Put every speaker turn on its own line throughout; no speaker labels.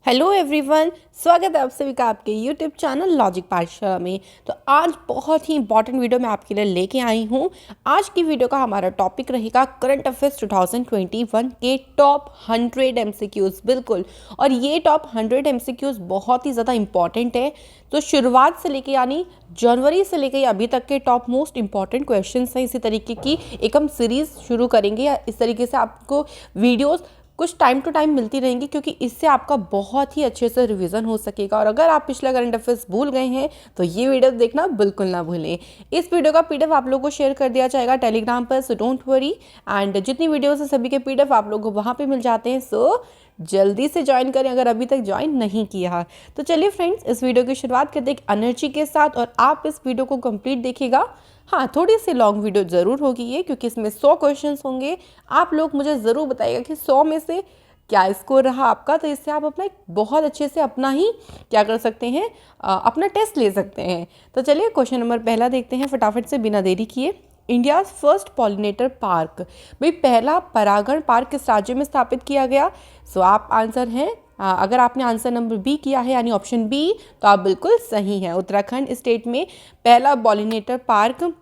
Hello everyone, स्वागत है आप सभी का आपके यूट्यूब चैनल लॉजिक पाठशाला में। तो आज बहुत ही इंपॉर्टेंट वीडियो मैं आपके लिए लेके आई हूँ। आज की वीडियो का हमारा टॉपिक रहेगा करंट अफेयर्स 2021 के टॉप 100 एमसीक्यूज। बिल्कुल, और ये टॉप 100 एमसीक्यूज बहुत ही ज़्यादा इंपॉर्टेंट है। तो शुरुआत से लेके यानी जनवरी से लेके अभी तक के टॉप मोस्ट इंपॉर्टेंट क्वेश्चंस हैं। इसी तरीके की एक हम सीरीज़ शुरू करेंगे या इस तरीके से आपको वीडियोज़ कुछ टाइम टू टाइम मिलती रहेंगी, क्योंकि इससे आपका बहुत ही अच्छे से रिवीजन हो सकेगा। और अगर आप पिछला करंट अफेयर्स भूल गए हैं तो ये वीडियो देखना बिल्कुल ना भूलें। इस वीडियो का पीडीएफ आप लोगों को शेयर कर दिया जाएगा टेलीग्राम पर, सो डोंट वरी। एंड जितनी वीडियोस है सभी के पीडीएफ आप लोगों को वहाँ पे मिल जाते हैं, सो जल्दी से ज्वाइन करें अगर अभी तक ज्वाइन नहीं किया। तो चलिए फ्रेंड्स, इस वीडियो की शुरुआत करते हैं एक एनर्जी के साथ, और आप इस वीडियो को कंप्लीट देखिएगा। हाँ, थोड़ी सी लॉन्ग वीडियो ज़रूर होगी ये, क्योंकि इसमें 100 क्वेश्चंस होंगे। आप लोग मुझे ज़रूर बताइएगा कि 100 में से क्या स्कोर रहा आपका। तो इससे आप अपना एक बहुत अच्छे से अपना ही क्या कर सकते हैं, अपना टेस्ट ले सकते हैं। तो चलिए क्वेश्चन नंबर पहला देखते हैं फटाफट से बिना देरी किए। इंडियाज़ फर्स्ट पॉलिनेटर पार्क, भाई पहला परागण पार्क किस राज्य में स्थापित किया गया? सो आप आंसर हैं, अगर आपने आंसर नंबर बी किया है यानी ऑप्शन बी, तो आप बिल्कुल सही हैं। उत्तराखंड स्टेट में पहला पॉलिनेटर पार्क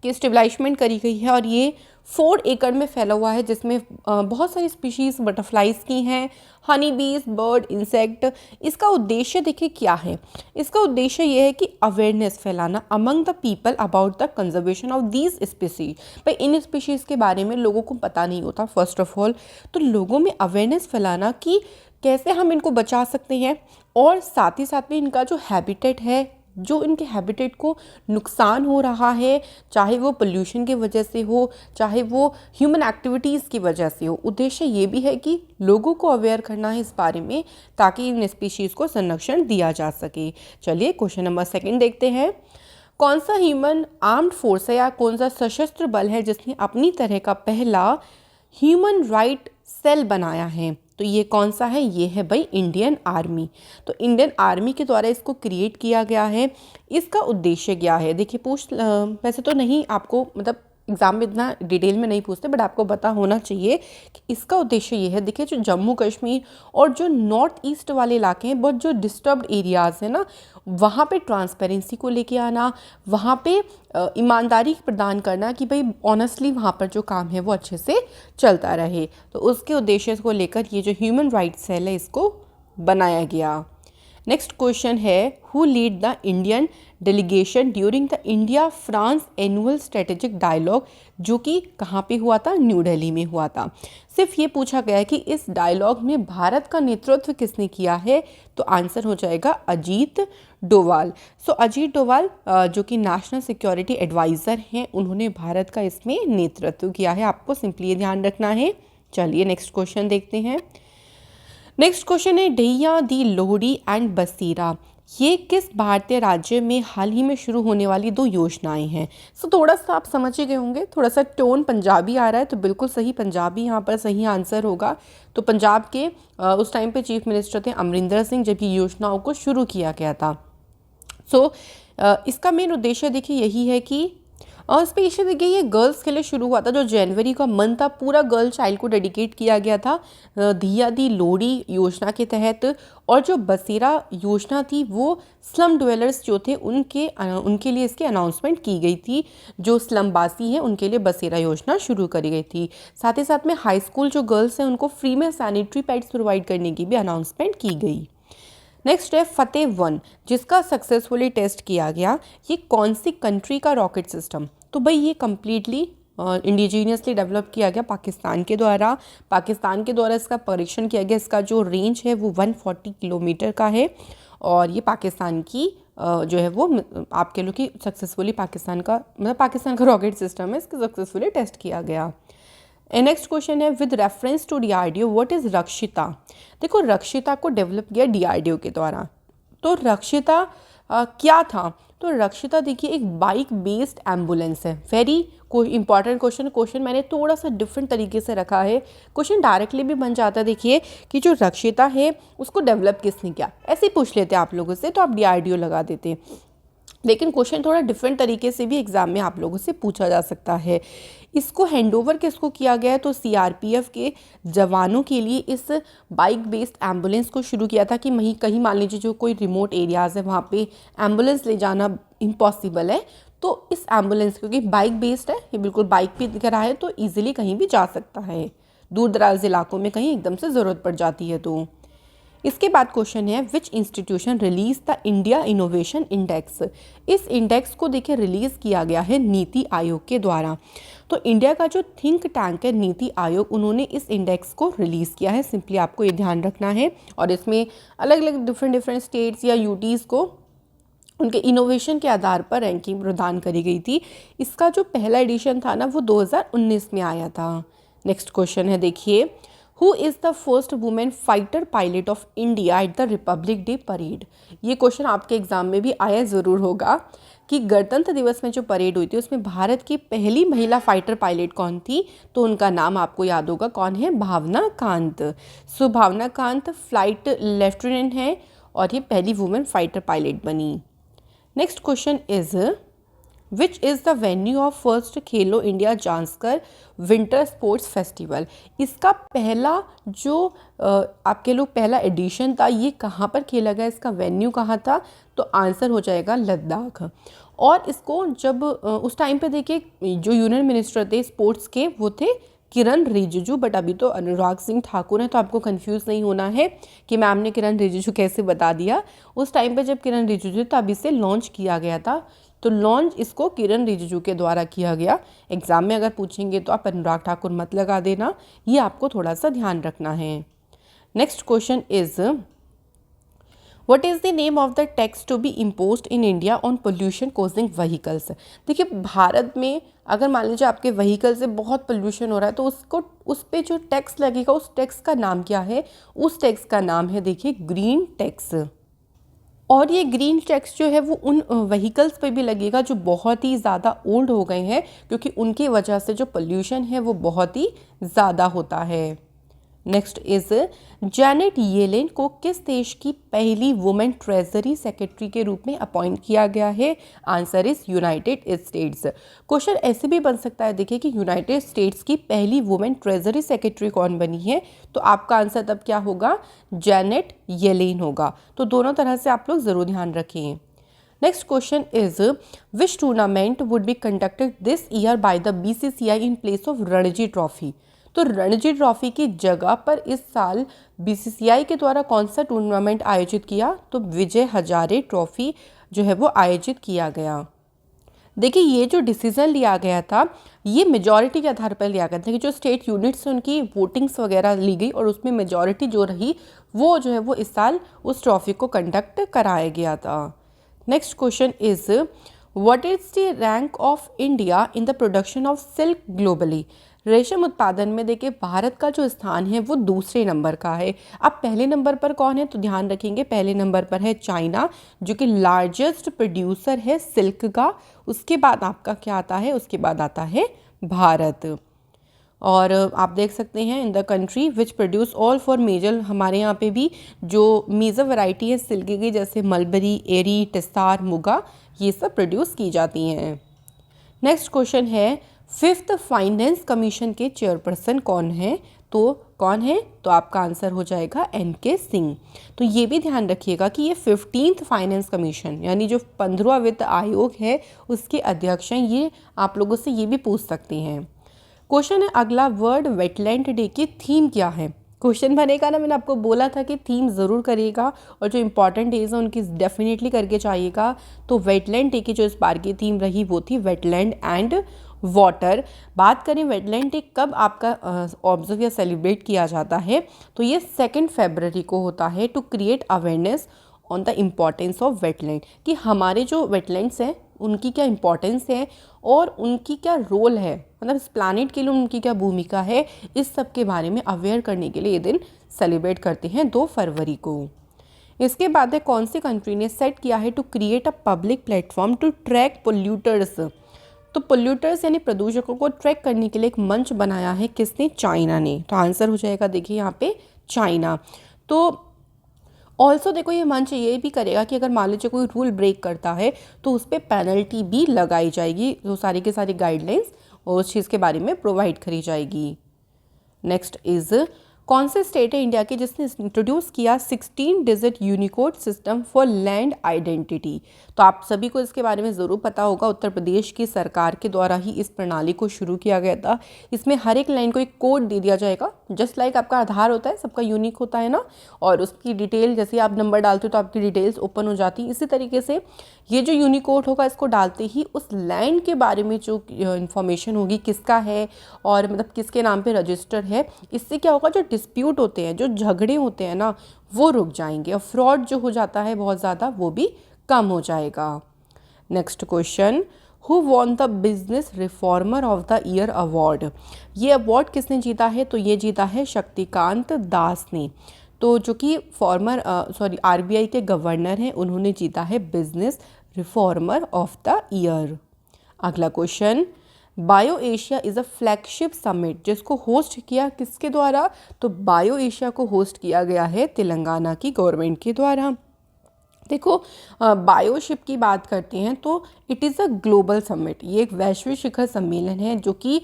की स्टेबलाइजमेंट करी गई है, और ये 4 एकड़ में फैला हुआ है, जिसमें बहुत सारी स्पीशीज़ बटरफ्लाइज की हैं, हनी बीज, बर्ड, इंसेक्ट। इसका उद्देश्य देखिए क्या है। इसका उद्देश्य ये है कि अवेयरनेस फैलाना among the people about the conservation of these species. भाई इन स्पीशीज़ के बारे में लोगों को पता नहीं होता फर्स्ट ऑफ ऑल, तो लोगों में अवेयरनेस फैलाना कि कैसे हम इनको बचा सकते हैं, और साथ ही साथ में इनका जो हैबिटेट है, जो इनके हैबिटेट को नुकसान हो रहा है, चाहे वो पोल्यूशन की वजह से हो, चाहे वो ह्यूमन एक्टिविटीज़ की वजह से हो। उद्देश्य ये भी है कि लोगों को अवेयर करना है इस बारे में, ताकि इन स्पीशीज़ को संरक्षण दिया जा सके। चलिए क्वेश्चन नंबर सेकंड देखते हैं। कौन सा ह्यूमन आर्म्ड फोर्स है या कौन सा सशस्त्र बल है जिसने अपनी तरह का पहला ह्यूमन राइट सेल बनाया है? तो ये कौन सा है? ये है भाई इंडियन आर्मी। तो इंडियन आर्मी के द्वारा इसको क्रिएट किया गया है। इसका उद्देश्य क्या है? देखिए वैसे तो नहीं, आपको मतलब एग्ज़ाम में इतना डिटेल में नहीं पूछते, बट आपको पता होना चाहिए कि इसका उद्देश्य ये है। देखिए जो जम्मू कश्मीर और जो नॉर्थ ईस्ट वाले इलाके हैं, बहुत जो डिस्टर्ब्ड एरियाज़ हैं ना, वहाँ पे ट्रांसपेरेंसी को लेके आना, वहाँ पे ईमानदारी प्रदान करना कि भाई ऑनेस्टली वहाँ पर जो काम है वो अच्छे से चलता रहे। तो उसके उद्देश्य को लेकर ये जो ह्यूमन राइट्स सेल है इसको बनाया गया। नेक्स्ट क्वेश्चन है, who lead the Indian delegation during the India France annual strategic dialogue, जो कि कहाँ पे हुआ था? न्यू दिल्ली में हुआ था। सिर्फ ये पूछा गया है कि इस डायलॉग में भारत का नेतृत्व किसने किया है? तो आंसर हो जाएगा अजीत डोवाल। सो अजीत डोवाल जो कि नेशनल सिक्योरिटी एडवाइज़र हैं, उन्होंने भारत का इसमें नेतृत्व किया है। आपको सिंपली ये ध्यान रखना है। चलिए नेक्स्ट क्वेश्चन देखते हैं। नेक्स्ट क्वेश्चन है, ढैया दी लोहड़ी एंड बसीरा, ये किस भारतीय राज्य में हाल ही में शुरू होने वाली 2 योजनाएं हैं? सो थोड़ा सा आप समझ ही गए होंगे, थोड़ा सा टोन पंजाबी आ रहा है, तो बिल्कुल सही पंजाबी यहाँ पर सही आंसर होगा। तो पंजाब के उस टाइम पे चीफ मिनिस्टर थे अमरिंदर सिंह, जब ये योजनाओं को शुरू किया गया था। सो इसका मेन उद्देश्य देखिए यही है कि स्पेशली देखिए ये गर्ल्स के लिए शुरू हुआ था। जो जनवरी का मंथ था पूरा गर्ल चाइल्ड को डेडिकेट किया गया था धिया दी लोहड़ी योजना के तहत। और जो बसेरा योजना थी वो स्लम ड्वेलर्स जो थे उनके लिए इसकी अनाउंसमेंट की गई थी। जो स्लमवासी हैं उनके लिए बसेरा योजना शुरू करी गई थी। साथ ही साथ में हाई स्कूल जो गर्ल्स हैं उनको फ्री में सैनिटरी पैड्स प्रोवाइड करने की भी अनाउंसमेंट की गई। नेक्स्ट है फतेह 1, जिसका सक्सेसफुली टेस्ट किया गया। ये कौन सी कंट्री का रॉकेट सिस्टम? तो भाई ये कम्प्लीटली इंडिजीनियसली डेवलप किया गया पाकिस्तान के द्वारा। इसका परीक्षण किया गया। इसका जो रेंज है वो 140 किलोमीटर का है, और ये पाकिस्तान की जो है वो आप कह लो कि सक्सेसफुली पाकिस्तान का रॉकेट सिस्टम है, इसका सक्सेसफुली टेस्ट किया गया। नेक्स्ट क्वेश्चन है, with reference to DRDO what is Rakshita? देखो रक्षिता को डेवलप किया डीआरडीओ के द्वारा। तो रक्षिता क्या था? तो रक्षिता देखिए एक बाइक बेस्ड एम्बुलेंस है। वेरी कोई इंपॉर्टेंट क्वेश्चन मैंने थोड़ा सा डिफरेंट तरीके से रखा है। क्वेश्चन डायरेक्टली भी बन जाता है देखिए कि जो रक्षिता है उसको डेवलप किसने किया, ऐसे ही पूछ लेते आप लोगों से, तो आप डीआरडीओ लगा देते। लेकिन क्वेश्चन थोड़ा डिफरेंट तरीके से भी एग्जाम में आप लोगों से पूछा जा सकता है। इसको हैंडओवर किसको किया गया है, तो सीआरपीएफ के जवानों के लिए इस बाइक बेस्ड एम्बुलेंस को शुरू किया था कि वहीं कहीं मान लीजिए जो कोई रिमोट एरियाज़ है वहाँ पे एम्बुलेंस ले जाना इम्पॉसिबल है, तो इस एम्बुलेंस, क्योंकि बाइक बेस्ड है, ये बिल्कुल बाइक पे दिख रहा है तो ईजिली कहीं भी जा सकता है, दूर दराज इलाकों में कहीं एकदम से ज़रूरत पड़ जाती है तो। इसके बाद क्वेश्चन है विच institution release the India innovation index. इस इंडेक्स को देखिए रिलीज़ किया गया है नीति आयोग के द्वारा। तो इंडिया का जो थिंक टैंक है नीति आयोग, उन्होंने इस इंडेक्स को रिलीज़ किया है, सिंपली आपको ये ध्यान रखना है। और इसमें अलग अलग डिफरेंट स्टेट्स या यूटीज़ को उनके इनोवेशन के आधार पर रैंकिंग प्रदान करी गई थी। इसका जो पहला एडिशन था ना वो 2019 में आया था। नेक्स्ट क्वेश्चन है देखिए, who is the first women fighter pilot of India at the Republic day parade. ये क्वेश्चन आपके एग्जाम में भी आया ज़रूर होगा कि गणतंत्र दिवस में जो परेड हुई थी उसमें भारत की पहली महिला फाइटर पायलट कौन थी, तो उनका नाम आपको याद होगा, कौन है, भावना कांत। सो भावना कांत फ्लाइट लेफ्टिनेंट हैं और ये पहली वुमेन फाइटर पायलट बनी। Next question is which is the venue of first Khelo India Zanskar winter sports festival. इसका पहला जो आपके लोग पहला एडिशन था ये कहाँ पर खेला गया, इसका वेन्यू कहाँ था, तो आंसर हो जाएगा लद्दाख। और इसको जब उस टाइम पे देखिए जो यूनियन मिनिस्टर थे स्पोर्ट्स के वो थे किरण रिजिजू, बट अभी तो अनुराग सिंह ठाकुर है, तो आपको कंफ्यूज नहीं होना है कि मैम ने किरण रिजिजू कैसे बता दिया। उस टाइम पे जब किरण रिजिजू तब इसे लॉन्च किया गया था, तो लॉन्च इसको किरण रिजिजू के द्वारा किया गया। एग्जाम में अगर पूछेंगे तो आप अनुराग ठाकुर मत लगा देना, ये आपको थोड़ा सा ध्यान रखना है। Next question is what is the name of the tax to be imposed in India on pollution causing vehicles. देखिए भारत में अगर मान लीजिए आपके व्हीकल से बहुत पोल्यूशन हो रहा है तो उसको उस पर जो टैक्स लगेगा उस टैक्स का नाम क्या है, उस टैक्स का नाम है देखिए ग्रीन टैक्स। और ये ग्रीन टैक्स जो है वो उन व्हीकल्स पे भी लगेगा जो बहुत ही ज़्यादा ओल्ड हो गए हैं, क्योंकि उनकी वजह से जो पोल्यूशन है वो बहुत ही ज़्यादा होता है। नेक्स्ट इज जैनेट येलेन को किस देश की पहली वुमेन ट्रेजरी सेक्रेटरी के रूप में अपॉइंट किया गया है, answer is United states. Question ऐसे भी बन सकता है देखिए कि यूनाइटेड स्टेट्स की पहली वुमेन ट्रेजरी सेक्रेटरी कौन बनी है, तो आपका आंसर तब क्या होगा, जैनेट येलेन होगा। तो दोनों तरह से आप लोग ज़रूर ध्यान रखें। Next question is which tournament would be conducted this year by the BCCI in place of Ranji trophy. तो रणजी ट्रॉफी की जगह पर इस साल बीसीसीआई के द्वारा कौन सा टूर्नामेंट आयोजित किया, तो विजय हजारे ट्रॉफी जो है वो आयोजित किया गया। देखिए ये जो डिसीज़न लिया गया था ये मेजॉरिटी के आधार पर लिया गया था कि जो स्टेट यूनिट्स उनकी वोटिंग्स वगैरह ली गई और उसमें मेजॉरिटी जो रही वो जो है वो इस साल उस ट्रॉफी को कंडक्ट कराया गया था। Next question is what is the rank of India in the production of silk globally. रेशम उत्पादन में देखिए भारत का जो स्थान है वो दूसरे नंबर का है। अब पहले नंबर पर कौन है, तो ध्यान रखेंगे पहले नंबर पर है चाइना जो कि लार्जेस्ट प्रोड्यूसर है सिल्क का। उसके बाद आपका क्या आता है, उसके बाद आता है भारत। और आप देख सकते हैं in the country which produce all for major, हमारे यहाँ पे भी जो मेजर वैरायटी है सिल्क की जैसे मलबरी, एरी, टिस्सार, मुगा, ये सब प्रोड्यूस की जाती हैं। नेक्स्ट क्वेश्चन है फिफ्थ फाइनेंस कमीशन के चेयरपर्सन कौन है, तो कौन है, तो आपका आंसर हो जाएगा एनके सिंह। तो ये भी ध्यान रखिएगा कि ये 15th फाइनेंस कमीशन यानी जो 15वां वित्त आयोग है उसके अध्यक्ष हैं। ये आप लोगों से ये भी पूछ सकते हैं। क्वेश्चन है अगला, वर्ल्ड वेटलैंड डे की थीम क्या है। क्वेश्चन बनेगा ना, मैंने आपको बोला था कि थीम ज़रूर करिएगा और जो इंपॉर्टेंट डेज हैं उनकी डेफिनेटली करके जाइएगा। तो वेटलैंड डे की जो इस बार की थीम रही वो थी वेटलैंड एंड वाटर। बात करें वेटलैंड डे कब आपका ऑब्जर्व या सेलिब्रेट किया जाता है, तो ये 2 फरवरी को होता है to create awareness on the importance of wetland, कि हमारे जो वेटलैंड्स हैं उनकी क्या इम्पॉर्टेंस है और उनकी क्या रोल है, मतलब इस प्लानिट के लिए उनकी क्या भूमिका है, इस सब के बारे में अवेयर करने के लिए ये दिन सेलिब्रेट करते हैं 2 फरवरी को। इसके बाद है कौन सी कंट्री ने सेट किया है to create a public platform to track polluters. तो पोल्यूटर्स यानी प्रदूषकों को ट्रैक करने के लिए एक मंच बनाया है, किसने, चाइना ने। तो आंसर हो जाएगा देखिए यहाँ पे चाइना। तो ऑल्सो देखो ये मंच ये भी करेगा कि अगर मान लीजिए कोई रूल ब्रेक करता है तो उस पर पेनल्टी भी लगाई जाएगी। तो सारी की सारी गाइडलाइंस और उस चीज़ के बारे में प्रोवाइड करी जाएगी। नेक्स्ट इज़ कौन से स्टेट है इंडिया के जिसने इंट्रोड्यूस किया 16 digit Unicode system for land identity. तो आप सभी को इसके बारे में ज़रूर पता होगा, उत्तर प्रदेश की सरकार के द्वारा ही इस प्रणाली को शुरू किया गया था। इसमें हर एक लाइन को एक कोड दे दिया जाएगा, जस्ट लाइक आपका आधार होता है, सबका यूनिक होता है ना, और उसकी डिटेल जैसे आप नंबर डालते हो तो आपकी डिटेल्स ओपन हो जाती। इसी तरीके से ये जो यूनिकोड होगा, इसको डालते ही उस लैंड के बारे में जो इन्फॉर्मेशन होगी, किसका है और मतलब किसके नाम पे रजिस्टर है, इससे क्या होगा, जो डिस्प्यूट होते हैं, जो झगड़े होते हैं ना, वो रुक जाएंगे और फ्रॉड जो हो जाता है बहुत ज़्यादा, वो भी कम हो जाएगा। Next question, who won the business reformer of the year award. ये अवार्ड किसने जीता है, तो ये जीता है शक्तिकांत दास ने। तो जो कि आरबीआई के गवर्नर हैं, उन्होंने जीता है business reformer of the year. अगला question, Bio Asia is a flagship summit जिसको होस्ट किया किसके द्वारा, तो बायो एशिया को होस्ट किया गया है तेलंगाना की गवर्नमेंट के द्वारा। देखो, बायोशिप की बात करते हैं तो it is a global summit, ये एक वैश्विक शिखर सम्मेलन है जो कि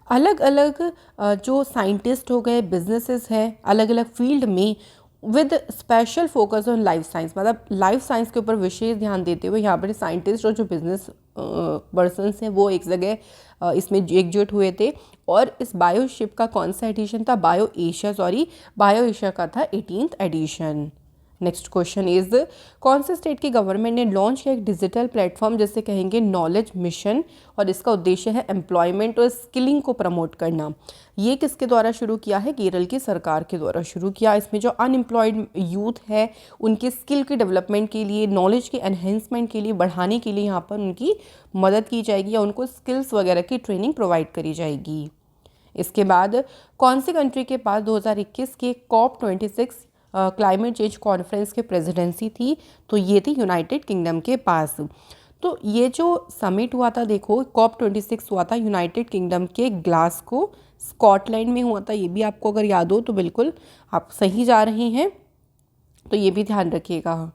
अलग अलग जो साइंटिस्ट हो गए, बिजनेसेस हैं अलग अलग फील्ड में, with special focus on life science, मतलब लाइफ साइंस के ऊपर विशेष ध्यान देते हुए यहाँ पर साइंटिस्ट और जो बिजनेस पर्सनस हैं वो एक जगह इसमें एकजुट हुए थे। और इस बायोशिप का कौन सा एडिशन था, बायो एशिया का था 18th addition. Next question is, कौन से स्टेट की गवर्नमेंट ने लॉन्च किया एक डिजिटल प्लेटफॉर्म जिसे कहेंगे नॉलेज मिशन, और इसका उद्देश्य है एम्प्लॉयमेंट और स्किलिंग को प्रमोट करना। ये किसके द्वारा शुरू किया है, केरल की सरकार के द्वारा शुरू किया। इसमें जो अनएम्प्लॉयड यूथ है उनके स्किल के डेवलपमेंट के लिए, नॉलेज के एनहेंसमेंट के लिए, बढ़ाने के लिए यहाँ पर उनकी मदद की जाएगी या उनको स्किल्स वगैरह की ट्रेनिंग प्रोवाइड करी जाएगी। इसके बाद कौन सी कंट्री के पास 2021 के COP26 क्लाइमेट चेंज कॉन्फ्रेंस के प्रेसिडेंसी थी, तो ये थी यूनाइटेड किंगडम के पास। तो ये जो समिट हुआ था, देखो COP26 हुआ था यूनाइटेड किंगडम के ग्लासगो स्कॉटलैंड में हुआ था। ये भी आपको अगर याद हो तो बिल्कुल आप सही जा रहे हैं, तो ये भी ध्यान रखिएगा।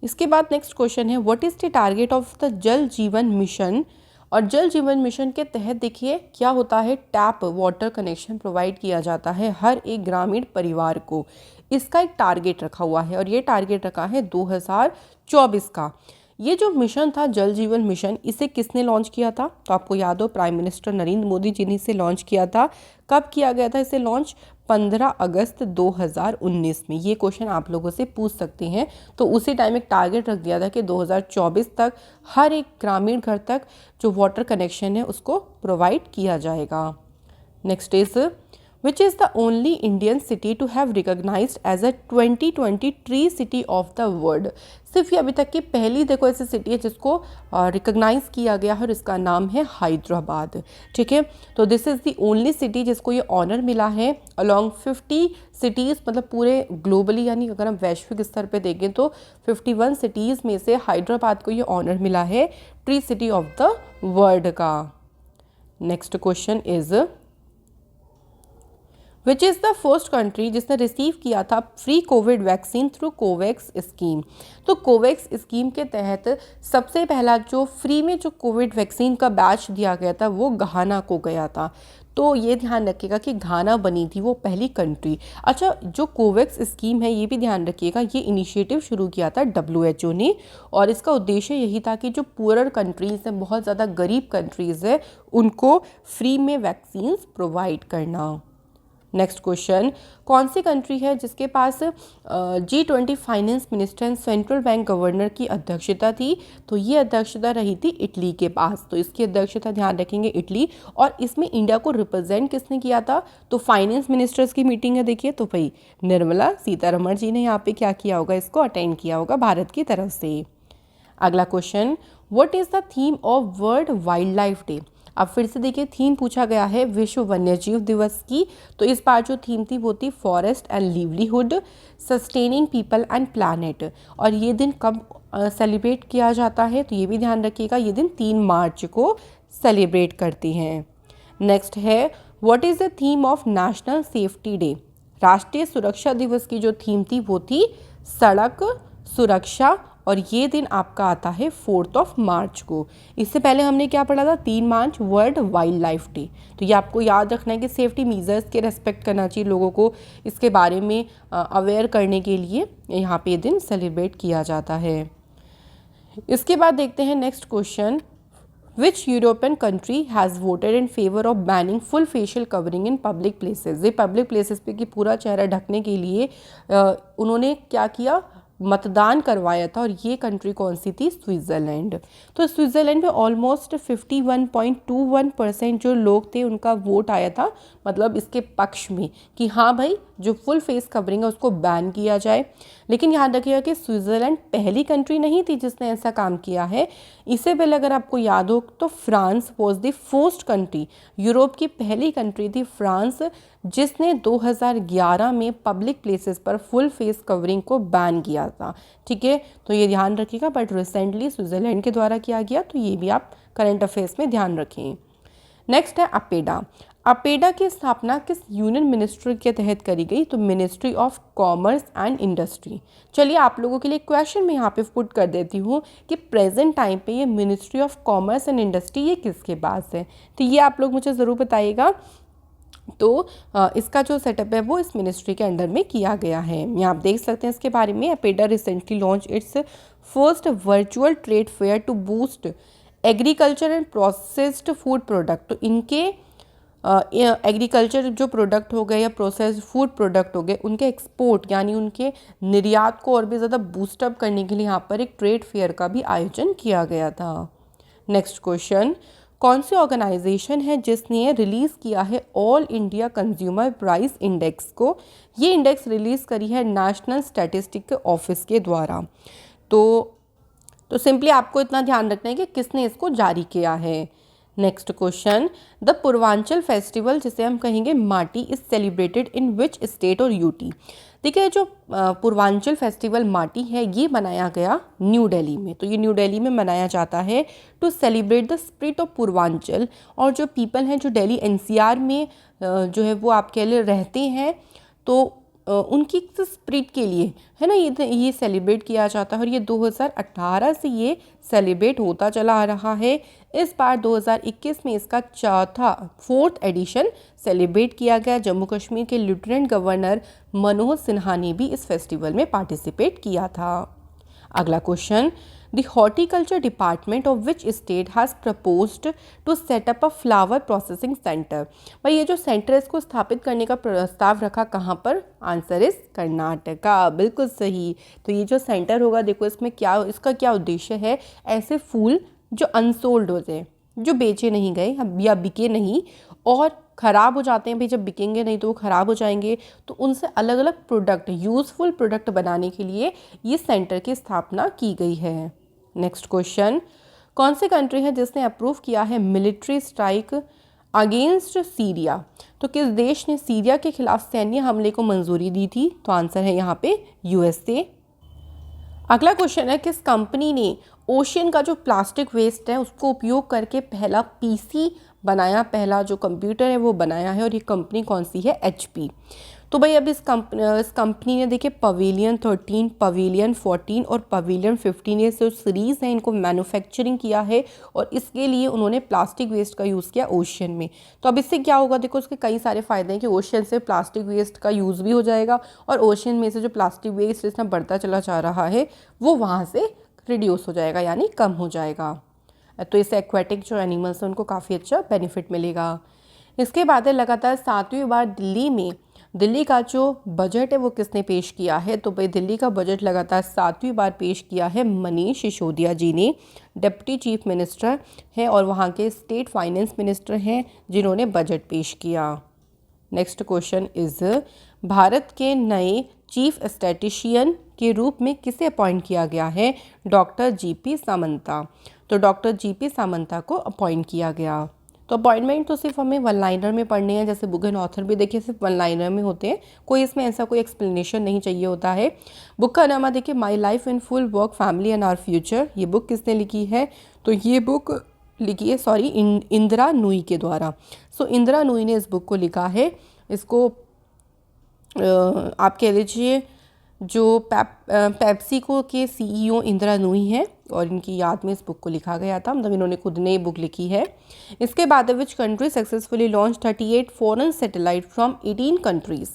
इसके बाद नेक्स्ट क्वेश्चन है, what is the target of the जल जीवन मिशन। और जल जीवन मिशन के तहत देखिए क्या होता है, टैप वाटर कनेक्शन प्रोवाइड किया जाता है हर एक ग्रामीण परिवार को। इसका एक टारगेट रखा हुआ है और ये टारगेट रखा है 2024 का। ये जो मिशन था जल जीवन मिशन, इसे किसने लॉन्च किया था, तो आपको याद हो प्राइम मिनिस्टर नरेंद्र मोदी जी ने इसे लॉन्च किया था। कब किया गया था इसे लॉन्च, 15 अगस्त 2019 में। ये क्वेश्चन आप लोगों से पूछ सकते हैं। तो उसी टाइम एक टारगेट रख दिया था कि 2024 तक हर एक ग्रामीण घर तक जो वाटर कनेक्शन है उसको प्रोवाइड किया जाएगा। Next is, which is the only Indian city to have recognised as a 2020 tree city of the world. सिर्फ ये अभी तक की पहली देखो ऐसी सिटी है जिसको रिकॉग्नाइज किया गया है और इसका नाम है हैदराबाद। ठीक है, तो this is the only city जिसको ये ऑनर मिला है अलॉन्ग 50 सिटीज़, मतलब पूरे ग्लोबली, यानी अगर हम वैश्विक स्तर पे देखें तो 51 सिटीज़ में से हैदराबाद को ये ऑनर मिला है tree city of the world का। Next question is, which is the first country जिसने रिसीव किया था free COVID vaccine through COVAX scheme. तो कोवैक्स स्कीम के तहत सबसे पहला जो फ्री में जो कोविड वैक्सीन का बैच दिया गया था वो घाना को गया था। तो ये ध्यान रखिएगा कि घाना बनी थी वो पहली कंट्री। अच्छा, जो कोवैक्स स्कीम है ये भी ध्यान रखिएगा, ये इनिशिएटिव शुरू किया था WHO ने, और इसका उद्देश्य यही था कि जो पुअर कंट्रीज़ हैं, बहुत ज़्यादा गरीब कंट्रीज़ है, उनको फ्री में वैक्सीन्स प्रोवाइड करना। नेक्स्ट क्वेश्चन, कौन सी कंट्री है जिसके पास G20 finance minister and central bank governor की अध्यक्षता थी, तो ये अध्यक्षता रही थी इटली के पास। तो इसकी अध्यक्षता ध्यान रखेंगे इटली, और इसमें इंडिया को रिप्रेजेंट किसने किया था, तो फाइनेंस मिनिस्टर्स की मीटिंग है, देखिए तो भाई निर्मला सीतारमण जी ने यहाँ पे क्या किया होगा, इसको अटेंड किया होगा भारत की तरफ से। अगला question, what is the theme of world wild life day. अब फिर से देखिए थीम पूछा गया है विश्व वन्यजीव दिवस की। तो इस बार जो थीम थी वो थी forest and livelihood, sustaining people and planet. और ये दिन कब सेलिब्रेट किया जाता है, तो ये भी ध्यान रखिएगा, ये दिन 3 मार्च को सेलिब्रेट करते हैं। नेक्स्ट है, what is the theme of national safety day. राष्ट्रीय सुरक्षा दिवस की जो थीम थी वो थी सड़क सुरक्षा और ये दिन आपका आता है 4 मार्च को। इससे पहले हमने क्या पढ़ा था, 3 मार्च वर्ल्ड वाइल्ड लाइफ डे। तो ये आपको याद रखना है कि सेफ्टी मीजर्स के रेस्पेक्ट करना चाहिए, लोगों को इसके बारे में अवेयर करने के लिए यहाँ पे ये दिन सेलिब्रेट किया जाता है। इसके बाद देखते हैं next question, which European country has voted in favour of banning full facial covering in public places. ये पब्लिक प्लेसेस पे कि पूरा चेहरा ढकने के लिए उन्होंने क्या किया, मतदान करवाया था, और ये कंट्री कौन सी थी, स्विट्ज़रलैंड। तो स्विट्ज़रलैंड में ऑलमोस्ट 51.21% जो लोग थे उनका वोट आया था, मतलब इसके पक्ष में कि हाँ भाई जो फुल फेस कवरिंग है उसको बैन किया जाए। लेकिन याद रखिएगा कि स्विट्ज़रलैंड पहली कंट्री नहीं थी जिसने ऐसा काम किया है। इससे पहले अगर आपको याद हो तो France was the first country, Europe की पहली कंट्री थी फ्रांस, जिसने 2011 में पब्लिक प्लेसेस पर फुल फेस कवरिंग को बैन किया था। ठीक है, तो ये ध्यान रखिएगा, बट रिसेंटली स्विट्ज़रलैंड के द्वारा किया गया, तो ये भी आप करंट अफेयर्स में ध्यान रखें। नेक्स्ट है अपेडा। अपेडा की स्थापना किस यूनियन मिनिस्ट्री के तहत करी गई, तो ministry of commerce and industry. चलिए आप लोगों के लिए क्वेश्चन मैं यहाँ पे पुट कर देती हूँ कि प्रेजेंट टाइम पे ये ministry of commerce and industry ये किसके पास है, तो ये आप लोग मुझे ज़रूर बताइएगा। तो इसका जो सेटअप है वो इस मिनिस्ट्री के अंडर में किया गया है। यहाँ आप देख सकते हैं इसके बारे में, APEDA recently launch its first virtual trade fair to boost agriculture and processed food product. तो इनके एग्रीकल्चर जो प्रोडक्ट हो गए या प्रोसेस्ड फूड प्रोडक्ट हो गए, उनके एक्सपोर्ट यानी उनके निर्यात को और भी ज़्यादा बूस्टअप करने के लिए यहाँ पर एक ट्रेड फेयर का भी आयोजन किया गया था। नेक्स्ट क्वेश्चन, कौन सी ऑर्गेनाइजेशन है जिसने रिलीज़ किया है all India consumer price index को। ये इंडेक्स रिलीज़ करी है नेशनल स्टैटिस्टिक ऑफिस के द्वारा। तो सिंपली आपको इतना ध्यान रखना है कि किसने इसको जारी किया है। Next question, the Purvanchal festival जिसे हम कहेंगे माटी is celebrated in which state और यूटी। देखिए जो पूर्वांचल फेस्टिवल माटी है ये मनाया गया न्यू दिल्ली में। तो ये न्यू दिल्ली में मनाया जाता है to celebrate the spirit of Purvanchal. और जो पीपल हैं जो दिल्ली एनसीआर में जो है वो आपके लिए रहते हैं, तो उनकी स्पिरिट के लिए है ना ये सेलिब्रेट किया जाता है। और ये 2018 से ये सेलिब्रेट होता चला आ रहा है। इस बार 2021 में इसका फोर्थ एडिशन सेलिब्रेट किया गया। जम्मू कश्मीर के लेफ्टिनेंट गवर्नर मनोज सिन्हा ने भी इस फेस्टिवल में पार्टिसिपेट किया था। अगला क्वेश्चन, the horticulture department of which state has proposed to set up a flower processing centre. भाई ये जो सेंटर है इसको स्थापित करने का प्रस्ताव रखा कहाँ पर, आंसर इज कर्नाटका, बिल्कुल सही। तो ये जो सेंटर होगा, देखो इसमें क्या, इसका क्या उद्देश्य है, ऐसे फूल जो अनसोल्ड होते हैं, जो बेचे नहीं गए या बिके नहीं और ख़राब हो जाते हैं, भाई जब बिकेंगे नहीं तो वो ख़राब हो जाएंगे, तो उनसे अलग अलग प्रोडक्ट, यूज़फुल प्रोडक्ट बनाने के लिए ये सेंटर की स्थापना की गई है। नेक्स्ट क्वेश्चन, कौन सी कंट्री है जिसने अप्रूव किया है मिलिट्री स्ट्राइक अगेंस्ट सीरिया। तो किस देश ने सीरिया के खिलाफ सैन्य हमले को मंजूरी दी थी, तो आंसर है यहाँ पे यूएसए। अगला क्वेश्चन है, किस कंपनी ने ओशियन का जो प्लास्टिक वेस्ट है उसको उपयोग करके पहला पीसी बनाया, पहला जो कंप्यूटर है वो बनाया है, और ये कंपनी कौन सी है, एचपी। तो भाई अब इस कंपनी ने देखिए पवेलियन 13, पवेलियन 14 और पवेलियन 15 ये जो सीरीज़ हैं इनको मैन्युफैक्चरिंग किया है, और इसके लिए उन्होंने प्लास्टिक वेस्ट का यूज़ किया ओशियन में। तो अब इससे क्या होगा, देखो उसके कई सारे फ़ायदे हैं कि ओशियन से प्लास्टिक वेस्ट का यूज़ भी हो जाएगा, और ओशियन में से जो प्लास्टिक वेस्ट इतना बढ़ता चला जा रहा है वो वहाँ से रिड्यूस हो जाएगा, यानी कम हो जाएगा। तो इससे एक्वेटिक जो एनिमल्स हैं उनको काफ़ी अच्छा बेनिफिट मिलेगा। इसके बाद है लगातार 7वीं बार दिल्ली का जो बजट है वो किसने पेश किया है, तो भाई दिल्ली का बजट लगातार 7वीं बार पेश किया है मनीष सिसोदिया जी ने। डिप्टी चीफ मिनिस्टर हैं और वहाँ के स्टेट फाइनेंस मिनिस्टर हैं जिन्होंने बजट पेश किया। नेक्स्ट क्वेश्चन इज, भारत के नए चीफ स्टैटिशियन के रूप में किसे अपॉइंट किया गया है, डॉक्टर जीपी सामंता। तो डॉक्टर जीपी सामंता को अपॉइंट किया गया। तो अपॉइंटमेंट तो सिर्फ हमें वन लाइनर में पढ़ने हैं, जैसे बुक एंड ऑथर भी देखिए सिर्फ वन लाइनर में होते हैं, कोई इसमें ऐसा कोई एक्सप्लेनेशन नहीं चाहिए होता है। बुक का नाम देखिए my life in full work family and our future. ये बुक किसने लिखी है, तो ये बुक लिखी है इंदिरा नूई के द्वारा। सो इंदिरा नूई ने इस बुक को लिखा है। इसको आप कह लीजिए जो पेप्सिको के सीईओ इंदिरा नूई हैं और इनकी याद में इस बुक को लिखा गया था, मतलब इन्होंने खुद ने ये बुक लिखी है। इसके बाद which country successfully launch 38 foreign satellite from 18 countries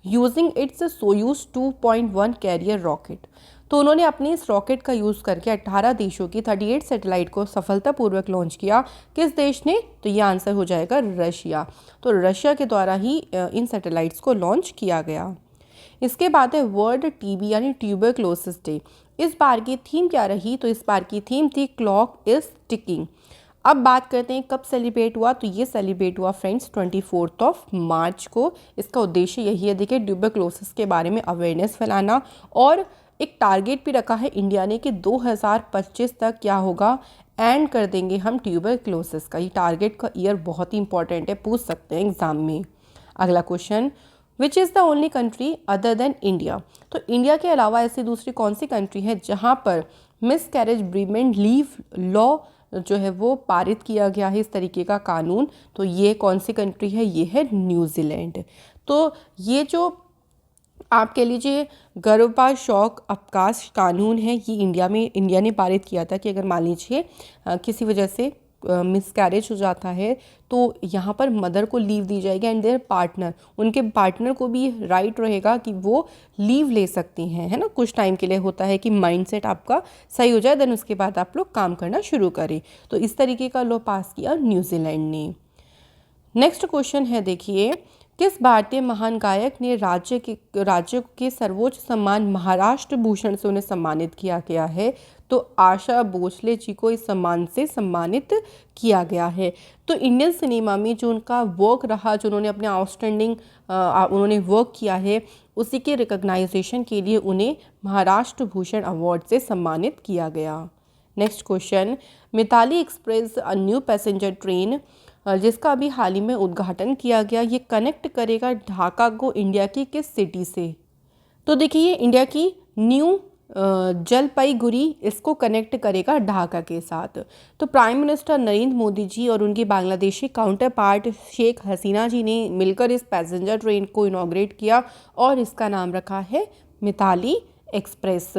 using its Soyuz 2.1 carrier rocket. तो उन्होंने अपनी इस रॉकेट का यूज़ करके 18 देशों की 38 सैटेलाइट को सफलतापूर्वक लॉन्च किया। किस देश ने? तो ये आंसर हो जाएगा रशिया। तो रशिया के द्वारा ही इन सैटेलाइट्स को लॉन्च किया गया। इसके बाद है वर्ल्ड टीबी यानी ट्यूबरक्लोसिस डे। इस बार की थीम क्या रही? तो इस बार की थीम थी क्लॉक इज टिकिंग। अब बात करते हैं कब सेलिब्रेट हुआ। तो ये सेलिब्रेट हुआ फ्रेंड्स 24 मार्च को। इसका उद्देश्य यही है, देखिए, ट्यूबरक्लोसिस के बारे में अवेयरनेस फैलाना, और एक टारगेट भी रखा है इंडिया ने कि 2025 तक क्या होगा, एंड कर देंगे हम ट्यूबरक्लोसिस का। ये टारगेट का ईयर बहुत ही इंपॉर्टेंट है, पूछ सकते हैं एग्जाम में। अगला question, which is the only country other than India. तो इंडिया के अलावा ऐसी दूसरी कौन सी कंट्री है जहाँ पर मिस कैरेज ब्रीमेंट लीव लॉ जो है वो पारित किया गया है, इस तरीके का कानून। तो ये कौन सी कंट्री है? ये है न्यूजीलैंड। तो ये जो आप कह लीजिए गर्भपात शौक अवकाश कानून है, ये इंडिया ने पारित किया था कि अगर मान लीजिए किसी वजह से मिसकैरेज हो जाता है तो यहाँ पर मदर को लीव दी जाएगी, एंड देयर पार्टनर, उनके पार्टनर को भी राइट रहेगा कि वो लीव ले सकती हैं, है ना। कुछ टाइम के लिए होता है कि माइंडसेट आपका सही हो जाए, देन उसके बाद आप लोग काम करना शुरू करें। तो इस तरीके का लॉ पास किया न्यूजीलैंड ने। नेक्स्ट क्वेश्चन है, देखिए, किस भारतीय महान गायक ने राज्य के सर्वोच्च सम्मान महाराष्ट्र भूषण से उन्हें सम्मानित किया गया है? तो आशा भोसले जी को इस सम्मान से सम्मानित किया गया है। तो इंडियन सिनेमा में जो उनका वर्क रहा, जो उन्होंने अपने आउटस्टैंडिंग उन्होंने वर्क किया है, उसी के रिकॉग्नाइजेशन के लिए उन्हें महाराष्ट्र भूषण अवार्ड से सम्मानित किया गया। Next question, Mitali express a new passenger train जिसका अभी हाल ही में उद्घाटन किया गया, ये कनेक्ट करेगा ढाका को इंडिया की किस सिटी से? तो देखिए, ये इंडिया की न्यू जलपाईगुड़ी इसको कनेक्ट करेगा ढाका के साथ। तो प्राइम मिनिस्टर नरेंद्र मोदी जी और उनकी बांग्लादेशी काउंटर पार्ट शेख हसीना जी ने मिलकर इस पैसेंजर ट्रेन को इनॉग्रेट किया और इसका नाम रखा है मिताली एक्सप्रेस।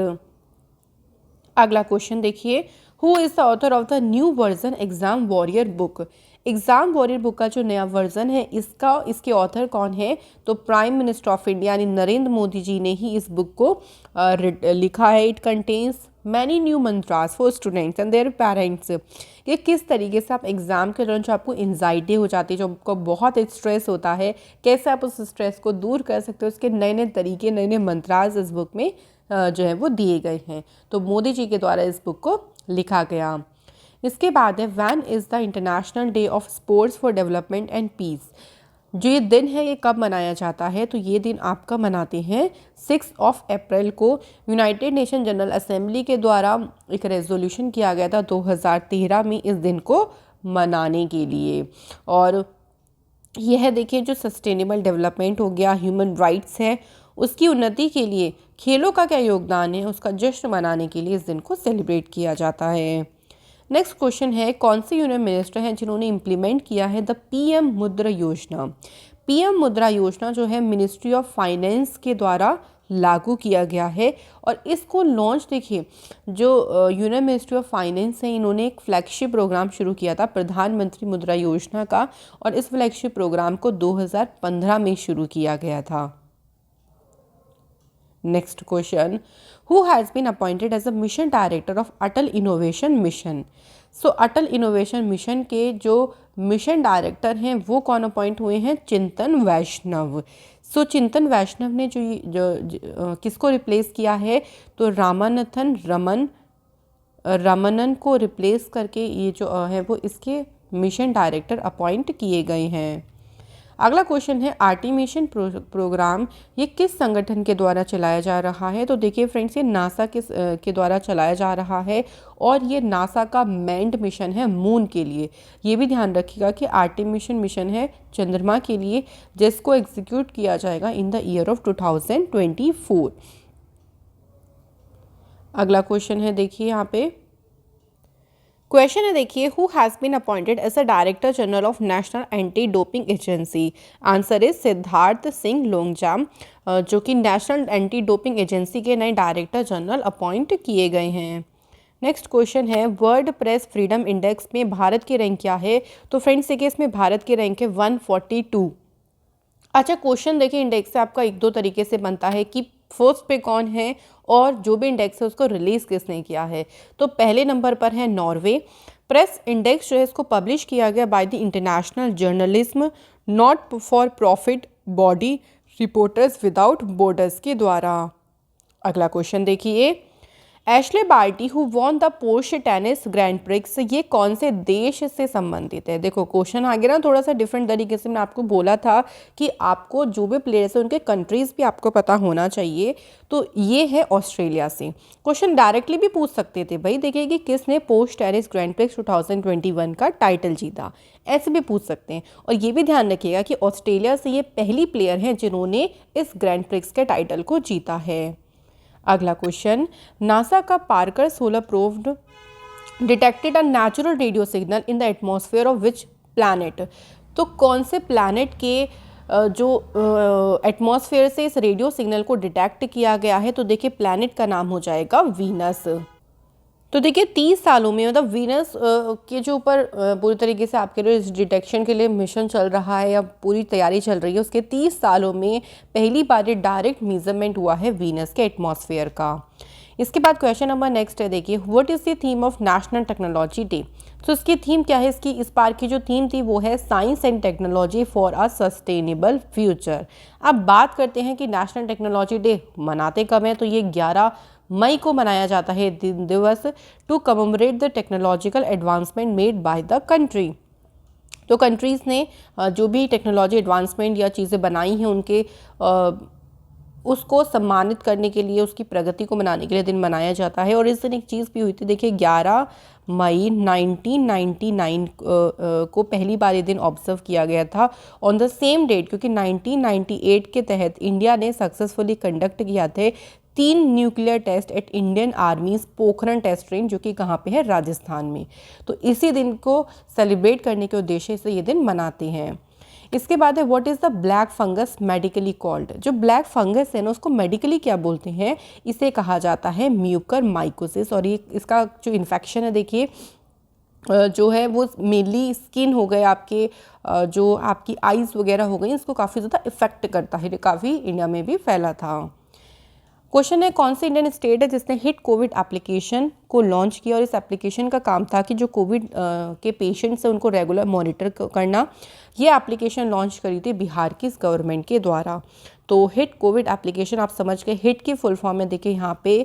अगला क्वेश्चन देखिए, who is the author of the new version exam warrior book. Exam warrior book का जो नया वर्जन है इसके ऑथर कौन है? तो प्राइम मिनिस्टर ऑफ इंडिया यानी नरेंद्र मोदी जी ने ही इस बुक को लिखा है। It contains many new mantras for students and their parents. ये किस तरीके से आप एग्ज़ाम के दौरान जो आपको एंजाइटी हो जाती है, जो आपको बहुत स्ट्रेस होता है, कैसे आप उस स्ट्रेस को दूर कर सकते हो, उसके नए नए तरीके, नए नए मंत्रास इस बुक में जो है वो दिए गए हैं। तो मोदी जी के द्वारा इस बुक को लिखा गया। इसके बाद है, when is the international day of sports for development and peace. जो ये दिन है ये कब मनाया जाता है? तो ये दिन आपका मनाते हैं 6 अप्रैल को। यूनाइटेड नेशन जनरल असेंबली के द्वारा एक रेजोल्यूशन किया गया था 2013 में इस दिन को मनाने के लिए। और यह देखिए, जो सस्टेनेबल डेवलपमेंट हो गया, ह्यूमन राइट्स है, उसकी उन्नति के लिए खेलों का क्या योगदान है, उसका जश्न मनाने के लिए इस दिन को सेलिब्रेट किया जाता है। नेक्स्ट क्वेश्चन है, कौन से यूनियन मिनिस्टर हैं जिन्होंने इम्प्लीमेंट किया है द पीएम मुद्रा योजना। पीएम मुद्रा योजना जो है मिनिस्ट्री ऑफ फाइनेंस के द्वारा लागू किया गया है। और इसको लॉन्च, देखिए, जो यूनियन मिनिस्ट्री ऑफ फाइनेंस है, इन्होंने एक फ्लैगशिप प्रोग्राम शुरू किया था प्रधानमंत्री मुद्रा योजना का, और इस फ्लैगशिप प्रोग्राम को 2015 में शुरू किया गया था। Next question, who has been appointed as a mission director of Atal innovation mission. So Atal innovation mission के जो मिशन डायरेक्टर हैं वो कौन अपॉइंट हुए हैं? चिंतन वैष्णव। सो चिंतन वैष्णव ने किसको रिप्लेस किया है? तो रामानाथन रमनन को रिप्लेस करके ये जो है वो इसके मिशन डायरेक्टर अपॉइंट किए गए हैं। अगला क्वेश्चन है, आर्टिमिशन प्रोग्राम ये किस संगठन के द्वारा चलाया जा रहा है? तो देखिए फ्रेंड्स, ये नासा के द्वारा चलाया जा रहा है, और ये नासा का मैन्ड मिशन है मून के लिए। ये भी ध्यान रखिएगा कि आर्टिमिशन मिशन है चंद्रमा के लिए, जिसको एग्जीक्यूट किया जाएगा इन द ईयर ऑफ 2024। अगला क्वेश्चन है, देखिए यहाँ पे क्वेश्चन है, देखिए, who has been appointed as a director general of national anti doping agency. Answer is Siddharth Singh Longjam. जो कि नेशनल एंटी डोपिंग एजेंसी के नए डायरेक्टर जनरल अपॉइंट किए गए हैं। नेक्स्ट क्वेश्चन है वर्ल्ड प्रेस फ्रीडम इंडेक्स में भारत की रैंक क्या है? तो फ्रेंड्स देखिए इसमें भारत की रैंक है 142। अच्छा, क्वेश्चन देखिए इंडेक्स से आपका एक दो तरीके से बनता है कि फर्स्ट पे कौन है और जो भी इंडेक्स है उसको रिलीज़ किसने किया है। तो पहले नंबर पर है नॉर्वे। प्रेस इंडेक्स जो है इसको पब्लिश किया गया by the international journalism not for profit body reporters without borders के द्वारा। अगला क्वेश्चन देखिए, Ashleigh Barty who won the Porsche tennis grand prix, ये कौन से देश से संबंधित है? देखो क्वेश्चन आ गया ना थोड़ा सा डिफरेंट तरीके से। मैंने आपको बोला था कि आपको जो भी प्लेयर्स है उनके कंट्रीज भी आपको पता होना चाहिए। तो ये है ऑस्ट्रेलिया से। क्वेश्चन डायरेक्टली भी पूछ सकते थे भाई, देखिए कि किसने पोर्श टेनिस ग्रैंड प्रिक्स 2021 का टाइटल जीता, ऐसे भी पूछ सकते हैं। और ये भी ध्यान रखिएगा कि ऑस्ट्रेलिया से ये पहली प्लेयर हैं जिन्होंने इस ग्रैंड प्रिक्स के टाइटल को जीता है। अगला क्वेश्चन, नासा का Parker solar probe detected a natural radio signal in the atmosphere of which planet. तो कौन से प्लैनेट के जो एटमॉस्फेयर से इस रेडियो सिग्नल को डिटेक्ट किया गया है? तो देखिए प्लैनेट का नाम हो जाएगा वीनस। तो देखिए 30 सालों में मतलब वीनस के जो ऊपर पूरी तरीके से आपके लिए इस डिटेक्शन के लिए मिशन चल रहा है या पूरी तैयारी चल रही है, उसके 30 सालों में पहली बार ये डायरेक्ट मेजरमेंट हुआ है वीनस के एटमॉस्फेयर का। इसके बाद क्वेश्चन नंबर नेक्स्ट है, देखिए what is the theme of national technology day. तो इसकी थीम क्या है? इसकी इस बार की जो थीम थी वो है science and technology for a sustainable future. अब बात करते हैं कि नेशनल टेक्नोलॉजी डे मनाते कब हैं? तो ये 11 मई को मनाया जाता है दिवस to commemorate the technological advancement made by the country. तो कंट्रीज़ ने जो भी टेक्नोलॉजी एडवांसमेंट या चीज़ें बनाई हैं उनके उसको सम्मानित करने के लिए, उसकी प्रगति को मनाने के लिए दिन मनाया जाता है। और इस दिन एक चीज़ भी हुई थी, देखिए 11 मई 1999 को पहली बार ये दिन ऑब्जर्व किया गया था ऑन द सेम डेट, क्योंकि 1998 के तहत इंडिया ने सक्सेसफुली कंडक्ट किया थे 3 nuclear test at Indian armies Pokhran test range, जो कि कहाँ पे है? राजस्थान में। तो इसी दिन को सेलिब्रेट करने के उद्देश्य से ये दिन मनाते हैं। इसके बाद है what is the black fungus medically called. जो ब्लैक फंगस है ना उसको मेडिकली क्या बोलते हैं? इसे कहा जाता है म्यूकर माइकोसिस। और ये इसका जो इन्फेक्शन है देखिए जो है वो मेनली स्किन हो गए आपके, जो आपकी आइज़ वगैरह हो गई, इसको काफ़ी ज़्यादा इफेक्ट करता है, काफ़ी इंडिया में भी फैला था। क्वेश्चन है कौन सी इंडियन स्टेट है जिसने हिट कोविड एप्लीकेशन को लॉन्च किया? और इस एप्लीकेशन का काम था कि जो कोविड के पेशेंट्स हैं उनको रेगुलर मॉनिटर करना। ये एप्लीकेशन लॉन्च करी थी बिहार की गवर्नमेंट के द्वारा। तो हिट कोविड एप्लीकेशन आप समझ गए। हिट की फुल फॉर्म में देखिए यहाँ पे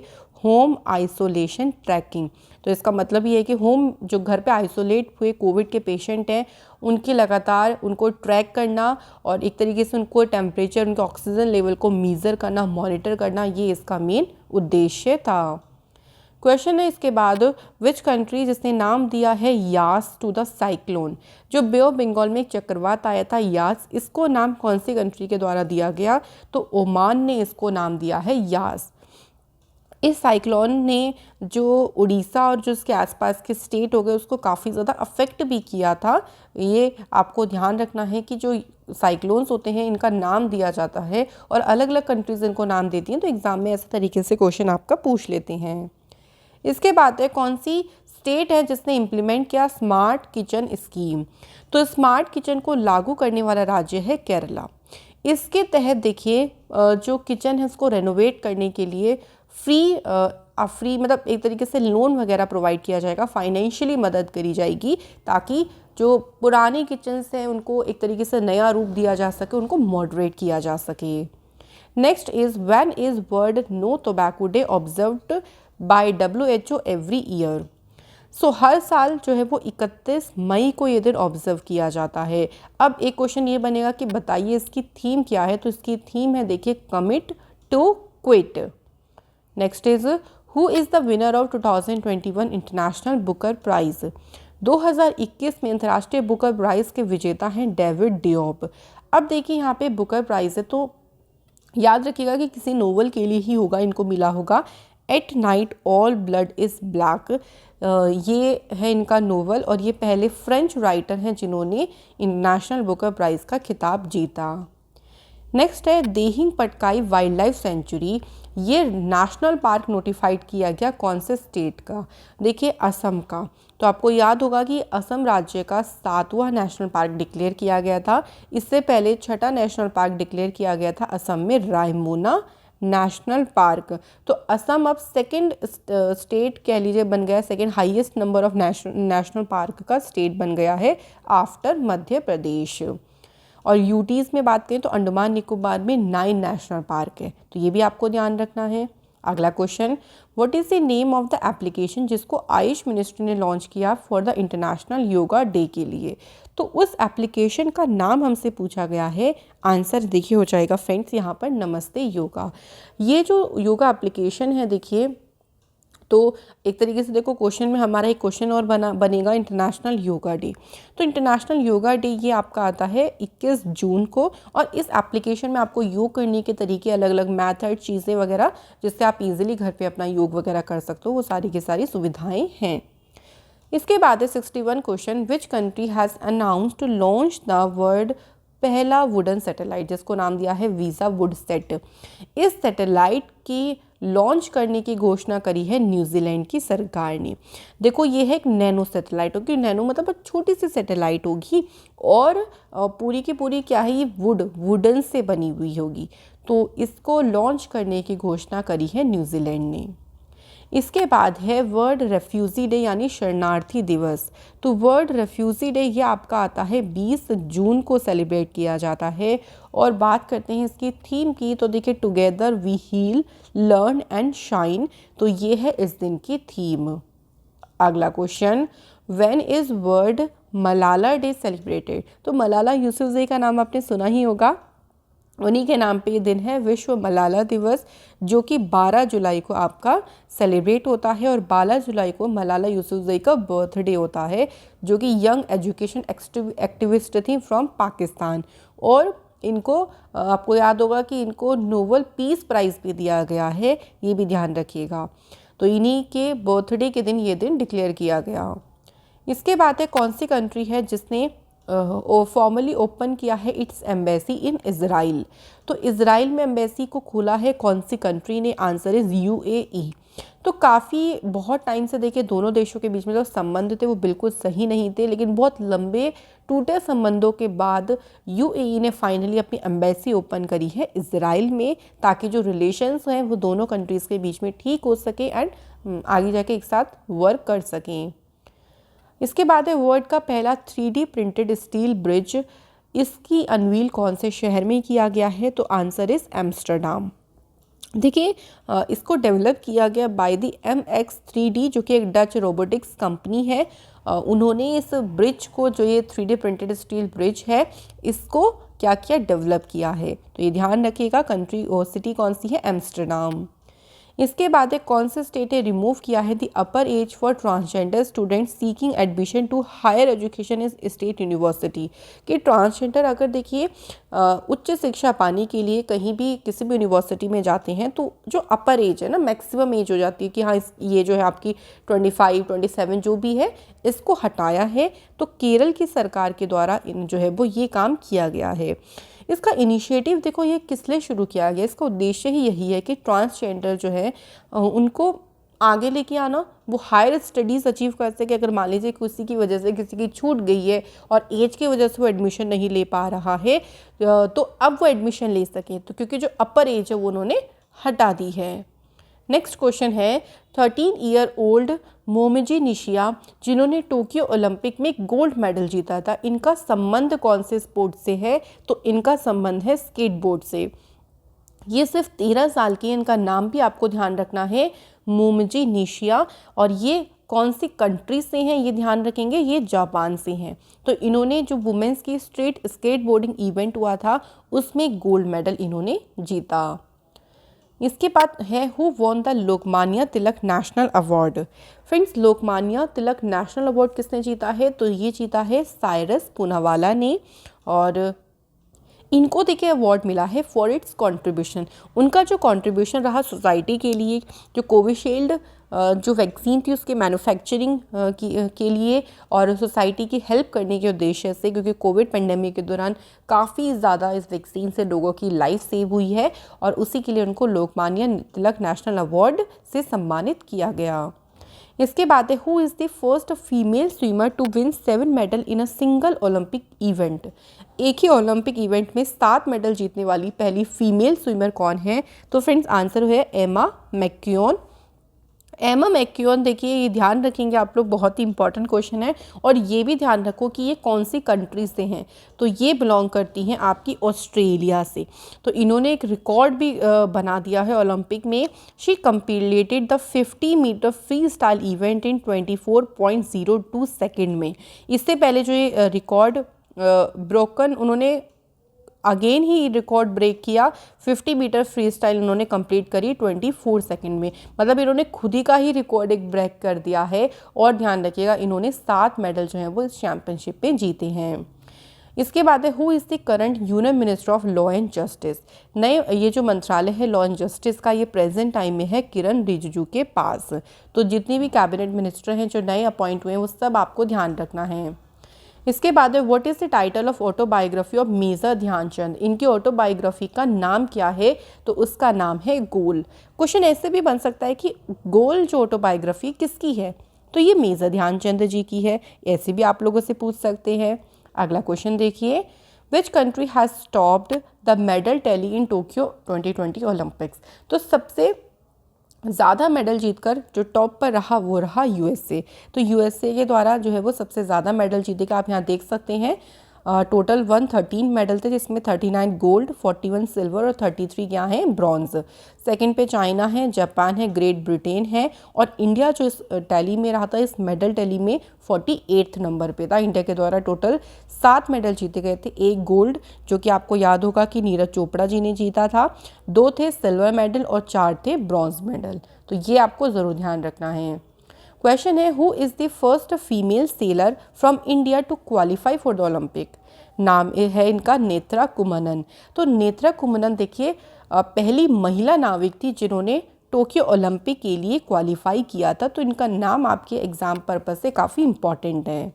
होम आइसोलेशन ट्रैकिंग। तो इसका मतलब ये है कि होम जो घर पे आइसोलेट हुए कोविड के पेशेंट हैं उनकी लगातार उनको ट्रैक करना और एक तरीके से उनको टेम्परेचर, उनके ऑक्सीजन लेवल को मीज़र करना, मॉनिटर करना, ये इसका मेन उद्देश्य था। क्वेश्चन है इसके बाद विच कंट्री जिसने नाम दिया है यास टू द साइक्लोन। जो बे ऑफ बंगाल में एक चक्रवात आया था यास, इसको नाम कौन सी कंट्री के द्वारा दिया गया? तो ओमान ने इसको नाम दिया है यास। इस साइक्लोन ने जो उड़ीसा और जो उसके आसपास के स्टेट हो गए उसको काफ़ी ज़्यादा अफेक्ट भी किया था। ये आपको ध्यान रखना है कि जो साइक्लोन्स होते हैं इनका नाम दिया जाता है और अलग अलग कंट्रीज़ इनको नाम देती हैं, तो एग्ज़ाम में ऐसे तरीके से क्वेश्चन आपका पूछ लेते हैं। इसके बाद है कौन सी स्टेट है जिसने इम्प्लीमेंट किया स्मार्ट किचन स्कीम। तो स्मार्ट किचन को लागू करने वाला राज्य है केरला। इसके तहत देखिए जो किचन है उसको रेनोवेट करने के लिए फ्री मतलब एक तरीके से लोन वगैरह प्रोवाइड किया जाएगा, फाइनेंशियली मदद करी जाएगी ताकि जो पुराने किचन्स हैं उनको एक तरीके से नया रूप दिया जा सके, उनको मॉडरेट किया जा सके। Next is when is world no tobacco day observed by WHO every year. So हर साल जो है वो 31 मई को ये दिन ऑब्जर्व किया जाता है। अब एक क्वेश्चन ये बनेगा कि बताइए इसकी थीम क्या है? तो इसकी थीम है देखिए commit to quit. Next is who is the winner of 2021 international Booker prize. 2021 में अंतर्राष्ट्रीय बुकर प्राइज़ के विजेता हैं डेविड डियोप। अब देखिए यहाँ पे बुकर प्राइज़ है तो याद रखिएगा कि किसी नोवेल के लिए ही होगा, इनको मिला होगा at night all blood is black. ये है इनका नोवेल और ये पहले फ्रेंच राइटर हैं जिन्होंने इंटरनेशनल बुकर प्राइज़ का खिताब जीता। नेक्स्ट है Dehing Patkai wild life sanctuary, ये नेशनल पार्क नोटिफाइड किया गया कौन से स्टेट का? देखिए असम का। तो आपको याद होगा कि असम राज्य का 7वां नेशनल पार्क डिक्लेयर किया गया था। इससे पहले 6ठा नेशनल पार्क डिक्लेयर किया गया था असम में रायमोना नेशनल पार्क। तो असम अब सेकंड स्टेट कह लीजिए बन गया, second highest number of national park का स्टेट बन गया है आफ्टर मध्य प्रदेश। और यूटीज़ में बात करें तो अंडमान निकोबार में 9 नेशनल पार्क है, तो ये भी आपको ध्यान रखना है। अगला question, what is the name of the application जिसको आयुष मिनिस्ट्री ने लॉन्च किया for the international yoga day के लिए? तो उस एप्लीकेशन का नाम हमसे पूछा गया है। आंसर देखिए हो जाएगा फ्रेंड्स यहाँ पर नमस्ते योगा। ये जो योगा एप्लीकेशन है देखिए, तो एक तरीके से देखो क्वेश्चन में हमारा एक क्वेश्चन और बनेगा इंटरनेशनल योगा डे। तो इंटरनेशनल योगा डे ये आपका आता है 21 जून को, और इस एप्लीकेशन में आपको योग करने के तरीके, अलग अलग मैथड, चीज़ें वगैरह जिससे आप इजीली घर पे अपना योग वगैरह कर सकते हो, वो सारी की सारी सुविधाएं हैं। इसके बाद है 61 question, which country has announce to launch the world पहला वुडन सैटेलाइट, जिसको नाम दिया है वीज़ा वुड सेट। इस सैटेलाइट की लॉन्च करने की घोषणा करी है न्यूजीलैंड की सरकार ने। देखो ये है एक नैनो सैटेलाइट होगी, नैनो मतलब छोटी सी सैटेलाइट होगी, और पूरी की पूरी क्या है, ये वुडन से बनी हुई होगी। तो इसको लॉन्च करने की घोषणा करी है न्यूजीलैंड ने। इसके बाद है वर्ल्ड रेफ्यूजी डे यानी शरणार्थी दिवस। तो वर्ल्ड रेफ्यूजी डे ये आपका आता है 20 जून को सेलिब्रेट किया जाता है। और बात करते हैं इसकी थीम की, तो देखिए together we heal, learn and shine, तो ये है इस दिन की थीम। अगला क्वेश्चन, when is world Malala day celebrated? तो मलाला यूसुफजई का नाम आपने सुना ही होगा, उन्हीं के नाम पे ये दिन है विश्व मलाला दिवस, जो कि 12 जुलाई को आपका सेलिब्रेट होता है। और 12 जुलाई को मलाला यूसुफजई का बर्थडे होता है, जो कि यंग एजुकेशन एक्टिविस्ट थी फ्रॉम पाकिस्तान। और इनको आपको याद होगा कि इनको नोबेल पीस प्राइज़ भी दिया गया है, ये भी ध्यान रखिएगा। तो इन्हीं के बर्थडे के दिन ये दिन डिक्लेयर किया गया। इसके बाद है कौन सी कंट्री है जिसने फॉर्मली ओपन किया है इट्स एम्बेसी इन इज़राइल? तो इज़राइल में एम्बेसी को खोला है कौन सी कंट्री ने? Answer is UAE. तो काफ़ी बहुत टाइम से देखिए दोनों देशों के बीच में जो संबंध थे वो बिल्कुल सही नहीं थे, लेकिन बहुत लंबे टूटे संबंधों के बाद यूएई ने फाइनली अपनी एम्बेसी ओपन करी है इज़राइल में, ताकि जो रिलेशंस हैं वो दोनों कंट्रीज़ के बीच में ठीक हो सके एंड आगे जाके एक साथ वर्क कर सकें। इसके बाद है वर्ल्ड का पहला 3D प्रिंटेड स्टील ब्रिज, इसकी अनवील कौन से शहर में किया गया है? तो आंसर इज़ एम्स्टर्डम। देखिए इसको डेवलप किया गया बाय द MX3D, जो कि एक डच रोबोटिक्स कंपनी है। उन्होंने इस ब्रिज को, जो ये 3D प्रिंटेड स्टील ब्रिज है, इसको क्या किया, डेवलप किया है। तो ये ध्यान रखिएगा, कंट्री और सिटी कौन सी है? एम्स्टर्डम। इसके बाद एक कौन से स्टेट ने रिमूव किया है the upper age for transgender student seeking admission to higher education is state university? कि ट्रांसजेंडर अगर देखिए उच्च शिक्षा पाने के लिए कहीं भी किसी भी यूनिवर्सिटी में जाते हैं, तो जो अपर एज है ना, मैक्सिमम एज हो जाती है कि हाँ ये जो है आपकी 25, 27 जो भी है, इसको हटाया है। तो केरल की सरकार के द्वारा जो है वो ये काम किया गया है। इसका इनिशिएटिव देखो ये किस लिए शुरू किया गया, इसका उद्देश्य ही यही है कि ट्रांसजेंडर जो है उनको आगे लेके आना, वो हायर स्टडीज़ अचीव कर सके। अगर मान लीजिए किसी की वजह से किसी की छूट गई है और एज की वजह से वो एडमिशन नहीं ले पा रहा है, तो अब वो एडमिशन ले सके, तो क्योंकि जो अपर एज है वो उन्होंने हटा दी है। नेक्स्ट क्वेश्चन है 13 ईयर ओल्ड मोमिजी निशिया, जिन्होंने टोक्यो ओलंपिक में गोल्ड मेडल जीता था, इनका संबंध कौन से स्पोर्ट से है? तो इनका संबंध है स्केटबोर्ड से। ये सिर्फ 13 साल की, इनका नाम भी आपको ध्यान रखना है, मोमिजी निशिया। और ये कौन सी कंट्री से हैं ये ध्यान रखेंगे, ये जापान से हैं। तो इन्होंने जो वुमेंस की स्ट्रीट स्केटबोर्डिंग इवेंट हुआ था उसमें गोल्ड मेडल इन्होंने जीता। इसके बाद है who won the Lokmanya Tilak national award? Friends Lokmanya Tilak national award किसने जीता है? तो ये जीता है साइरस पूनावाला ने। और इनको देखिए अवार्ड मिला है फॉर इट्स कंट्रीब्यूशन। उनका जो कंट्रीब्यूशन रहा सोसाइटी के लिए, जो कोविशील्ड जो वैक्सीन थी उसके मैन्युफैक्चरिंग के लिए और सोसाइटी की हेल्प करने के उद्देश्य से, क्योंकि कोविड पेंडेमिक के दौरान काफ़ी ज़्यादा इस वैक्सीन से लोगों की लाइफ सेव हुई है और उसी के लिए उनको लोकमान्य तिलक नेशनल अवार्ड से सम्मानित किया गया। इसके बाद है who is the first female swimmer to win 7 medal in a single Olympic event. एक ही ओलंपिक इवेंट में 7 मेडल जीतने वाली पहली फीमेल स्विमर कौन है? तो फ्रेंड्स आंसर है एमा मैक्यून। एमा मैक्यून, देखिए ये ध्यान रखेंगे आप लोग, बहुत ही इंपॉर्टेंट क्वेश्चन है। और ये भी ध्यान रखो कि ये कौन सी कंट्री से हैं, तो ये बिलोंग करती हैं आपकी ऑस्ट्रेलिया से। तो इन्होंने एक रिकॉर्ड भी बना दिया है ओलंपिक में। She completed the 50 metre freestyle event in 24.02 second में। इससे पहले जो ये रिकॉर्ड ब्रोकन, उन्होंने अगेन ही रिकॉर्ड ब्रेक किया। 50 मीटर फ्री स्टाइल उन्होंने कंप्लीट करी 24 सेकंड में, मतलब इन्होंने खुद ही का ही रिकॉर्ड एक ब्रेक कर दिया है। और ध्यान रखिएगा इन्होंने 7 मेडल जो हैं वो इस चैम्पियनशिप में जीते हैं। इसके बाद है who is the current union minister of law and justice. नए ये जो मंत्रालय है लॉ एंड जस्टिस का, ये प्रेजेंट टाइम में है किरण रिजिजू के पास। तो जितने भी कैबिनेट मिनिस्टर हैं जो नए अपॉइंट हुए हैं वो सब आपको ध्यान रखना है। इसके बाद है what is the title of autobiography of major Dhyan Chand. इनकी ऑटोबायोग्राफी का नाम क्या है? तो उसका नाम है गोल। क्वेश्चन ऐसे भी बन सकता है कि गोल जो ऑटोबायोग्राफी किसकी है, तो ये मेजर ध्यानचंद जी की है, ऐसे भी आप लोगों से पूछ सकते हैं। अगला क्वेश्चन देखिए, विच country has stopped the medal tally in Tokyo 2020 Olympics. तो सबसे ज़्यादा मेडल जीतकर जो टॉप पर रहा वो रहा यूएसए। तो यूएसए के द्वारा जो है वो सबसे ज़्यादा मेडल जीतेगा। आप यहाँ देख सकते हैं टोटल 113 मेडल थे, जिसमें 39 गोल्ड, 41 सिल्वर और 33 क्या हैं ब्रॉन्ज। सेकंड पे चाइना है, जापान है, ग्रेट ब्रिटेन है और इंडिया जो इस टैली में रहा था, इस मेडल टैली में 48 नंबर पे था। इंडिया के द्वारा टोटल 7 मेडल जीते गए थे। 1 गोल्ड जो कि आपको याद होगा कि नीरज चोपड़ा जी ने जीता था, 2 थे सिल्वर मेडल और 4 थे ब्रॉन्ज मेडल। तो ये आपको ज़रूर ध्यान रखना है। क्वेश्चन है who is the first female sailor from India to qualify for the Olympic. नाम है इनका नेत्रा कुमनन। तो नेत्रा कुमनन देखिए पहली महिला नाविक थी जिन्होंने टोक्यो ओलंपिक के लिए क्वालिफाई किया था। तो इनका नाम आपके एग्जाम पर्पज से काफ़ी इंपॉर्टेंट है।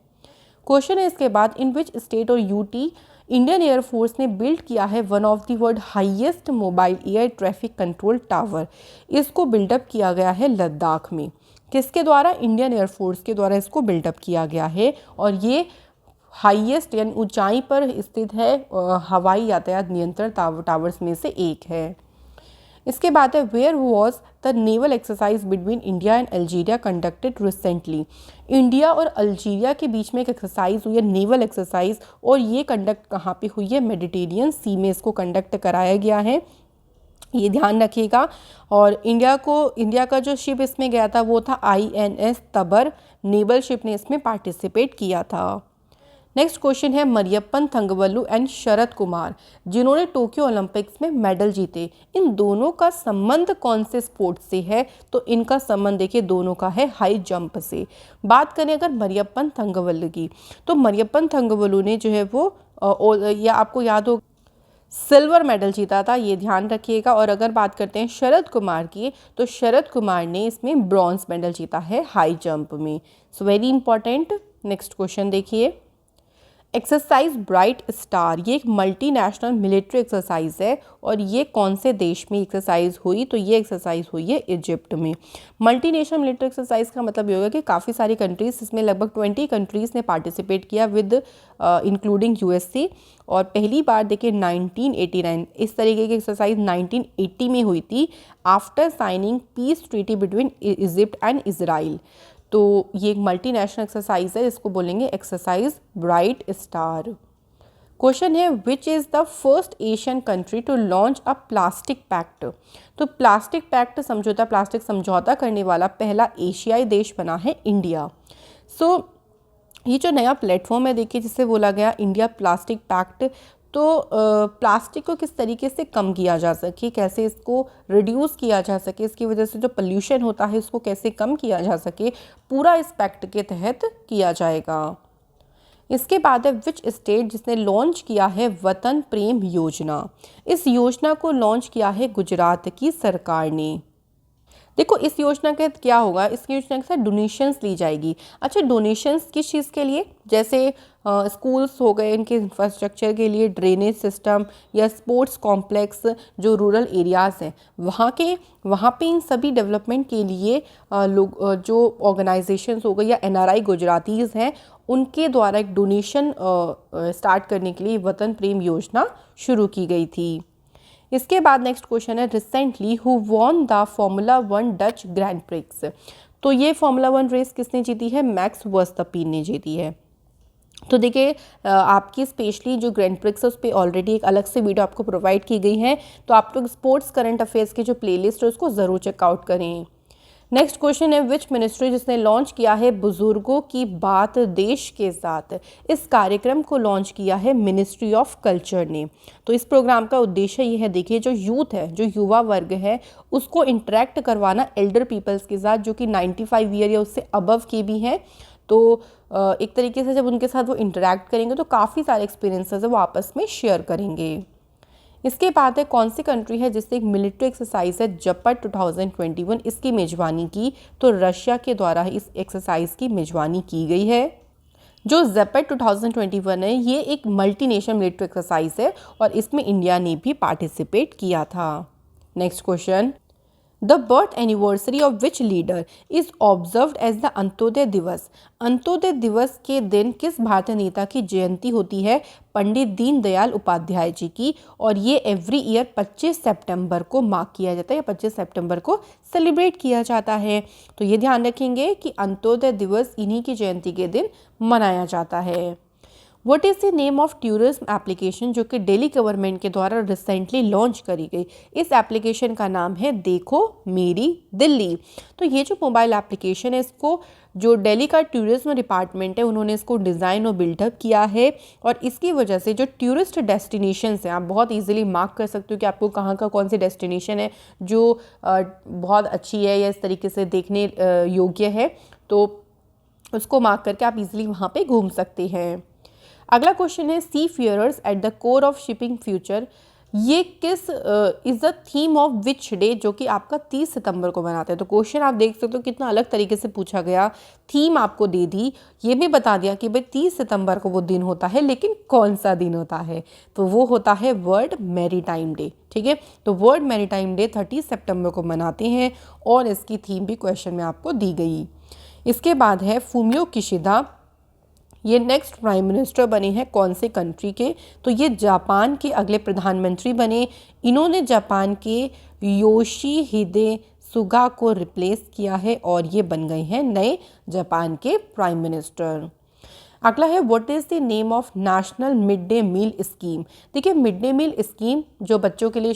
क्वेश्चन है इसके बाद, इन विच स्टेट और यूटी इंडियन एयरफोर्स ने बिल्ड किया है one of the world highest mobile air traffic control tower. इसको बिल्डअप किया गया है लद्दाख में। किसके द्वारा? इंडियन एयरफोर्स के द्वारा इसको बिल्डअप किया गया है और ये हाईएस्ट यानी ऊंचाई पर स्थित है हवाई यातायात नियंत्रण टावर्स में से एक है। इसके बाद है where was the naval exercise between India and Algeria conducted recently. India और अल्जीरिया के बीच में एक एक्सरसाइज हुई है, नेवल एक्सरसाइज, और ये कंडक्ट कहाँ पे हुई है? मेडिटेरियन सी में इसको कंडक्ट कराया गया है, ये ध्यान रखिएगा। और इंडिया का जो शिप इसमें गया था वो था INS तबर, नेवल शिप ने इसमें पार्टिसिपेट किया था। नेक्स्ट क्वेश्चन है मरियप्पन थंगवल्लु एंड शरद कुमार जिन्होंने टोक्यो ओलंपिक्स में मेडल जीते, इन दोनों का संबंध कौन से स्पोर्ट से है? तो इनका संबंध देखिए दोनों का है हाई जंप से। बात करें अगर मरियप्पन थंगवल्लु की, तो मरियप्पन थंगवल्लु ने जो है वो या आपको याद हो सिल्वर मेडल जीता था, ये ध्यान रखिएगा। और अगर बात करते हैं शरद कुमार की, तो शरद कुमार ने इसमें ब्रॉन्ज मेडल जीता है हाई जंप में। So very important. Next question देखिए, एक्सरसाइज ब्राइट स्टार, ये एक मल्टीनेशनल मिलिट्री एक्सरसाइज है और ये कौन से देश में एक्सरसाइज हुई? तो ये एक्सरसाइज हुई है इजिप्ट में। मल्टीनेशनल मिलिट्री एक्सरसाइज का मतलब ये होगा कि काफ़ी सारी कंट्रीज, इसमें लगभग 20 कंट्रीज़ ने पार्टिसिपेट किया विद इंक्लूडिंग यूएसए। और पहली बार देखिए 1989 इस तरीके की एक्सरसाइज 1980 में हुई थी after signing peace treaty between Egypt and Israel. तो ये एक मल्टीनेशनल एक्सरसाइज है, इसको बोलेंगे एक्सरसाइज ब्राइट स्टार। क्वेश्चन है which is the first Asian country to launch a plastic pact. तो प्लास्टिक पैक्ट समझौता, प्लास्टिक समझौता करने वाला पहला एशियाई देश बना है इंडिया। सो ये जो नया प्लेटफॉर्म है देखिए जिसे बोला गया इंडिया प्लास्टिक पैक्ट, तो प्लास्टिक को किस तरीके से कम किया जा सके, कैसे इसको रिड्यूस किया जा सके, इसकी वजह से जो पोल्यूशन होता है उसको कैसे कम किया जा सके, पूरा इस पैक्ट के तहत किया जाएगा। इसके बाद है विच स्टेट जिसने लॉन्च किया है वतन प्रेम योजना। इस योजना को लॉन्च किया है गुजरात की सरकार ने। देखो इस योजना के तहत क्या होगा, इस योजना के साथ डोनेशंस ली जाएगी। अच्छा, डोनेशंस किस चीज़ के लिए, जैसे स्कूल्स हो गए, इनके इंफ्रास्ट्रक्चर के लिए, ड्रेनेज सिस्टम या स्पोर्ट्स कॉम्प्लेक्स जो रूरल एरियाज़ हैं वहाँ पे इन सभी डेवलपमेंट के लिए लोग जो ऑर्गेनाइजेशंस हो गए या एनआरआई गुजरातीज़ हैं उनके द्वारा एक डोनेशन स्टार्ट करने के लिए वतन प्रेम योजना शुरू की गई थी। इसके बाद नेक्स्ट क्वेश्चन है recently who won the formula 1 Dutch grand prix. तो ये फॉर्मूला 1 रेस किसने जीती है, मैक्स वर्स्टैपिन ने जीती है। तो देखिए आपकी स्पेशली जो ग्रैंड प्रिक्स है उस पर ऑलरेडी एक अलग से वीडियो आपको प्रोवाइड की गई है, तो आप लोग स्पोर्ट्स करंट अफेयर्स की जो प्लेलिस्ट है उसको ज़रूर चेकआउट करें। नेक्स्ट क्वेश्चन है विच मिनिस्ट्री जिसने लॉन्च किया है बुजुर्गों की बात देश के साथ। इस कार्यक्रम को लॉन्च किया है मिनिस्ट्री ऑफ कल्चर ने। तो इस प्रोग्राम का उद्देश्य ये है, देखिए जो यूथ है, जो युवा वर्ग है, उसको इंटरेक्ट करवाना एल्डर पीपल्स के साथ जो कि 95 ईयर या उससे अबव के भी हैं। तो एक तरीके से जब उनके साथ वो इंटरेक्ट करेंगे तो काफ़ी सारे एक्सपीरियंसेस वो आपस में शेयर करेंगे। इसके बाद है कौन सी कंट्री है जिससे एक मिलिट्री एक्सरसाइज है जपट 2021 इसकी मेजबानी की। तो रशिया के द्वारा इस एक्सरसाइज की मेजबानी की गई है। जो जेपेट 2021 है ये एक मल्टीनेशनल मिलिट्री एक्सरसाइज है और इसमें इंडिया ने भी पार्टिसिपेट किया था। Next question, the birth anniversary of which leader is observed as the Antyodaya Diwas. Antyodaya दिवस के दिन किस भारतीय नेता की जयंती होती है, पंडित दीनदयाल उपाध्याय जी की, और ये एवरी ईयर 25 सितंबर को मार्क किया जाता है या 25 सितंबर को सेलिब्रेट किया जाता है। तो ये ध्यान रखेंगे कि अंत्योदय दिवस इन्हीं की जयंती के दिन मनाया जाता है। What is the name of tourism application जो कि दिल्ली गवर्नमेंट के द्वारा रिसेंटली लॉन्च करी गई। इस एप्लीकेशन का नाम है देखो मेरी दिल्ली। तो ये जो मोबाइल एप्लीकेशन है इसको जो दिल्ली का टूरिज्म डिपार्टमेंट है उन्होंने इसको डिज़ाइन और बिल्डअप किया है और इसकी वजह से जो टूरिस्ट डेस्टिनेशंस हैं आप बहुत इजीली मार्क कर सकते हो कि आपको कहाँ का कौन सी डेस्टिनेशन है जो बहुत अच्छी है या इस तरीके से देखने योग्य है, तो उसको मार्क करके आप इजीली वहाँ पे घूम सकते हैं। अगला क्वेश्चन है seafarers at the core of shipping future. ये किस is the theme of which day जो कि आपका 30 सितंबर को मनाते हैं। तो क्वेश्चन आप देख सकते हो कितना अलग तरीके से पूछा गया, थीम आपको दे दी, ये भी बता दिया कि भाई 30 सितंबर को वो दिन होता है, लेकिन कौन सा दिन होता है, तो वो होता है वर्ल्ड मैरीटाइम डे। ठीक है, तो वर्ल्ड मैरीटाइम डे 30 सितंबर को मनाते हैं और इसकी थीम भी क्वेश्चन में आपको दी गई। इसके बाद है फूमियो किशिदा, ये नेक्स्ट प्राइम मिनिस्टर बने हैं कौन से कंट्री के, तो ये जापान के अगले प्रधानमंत्री बने। इन्होंने जापान के योशिहिदे सुगा को रिप्लेस किया है और ये बन गए हैं नए जापान के प्राइम मिनिस्टर। अगला है what is the name of national mid day meal scheme. देखिए मिड डे मील स्कीम जो बच्चों के लिए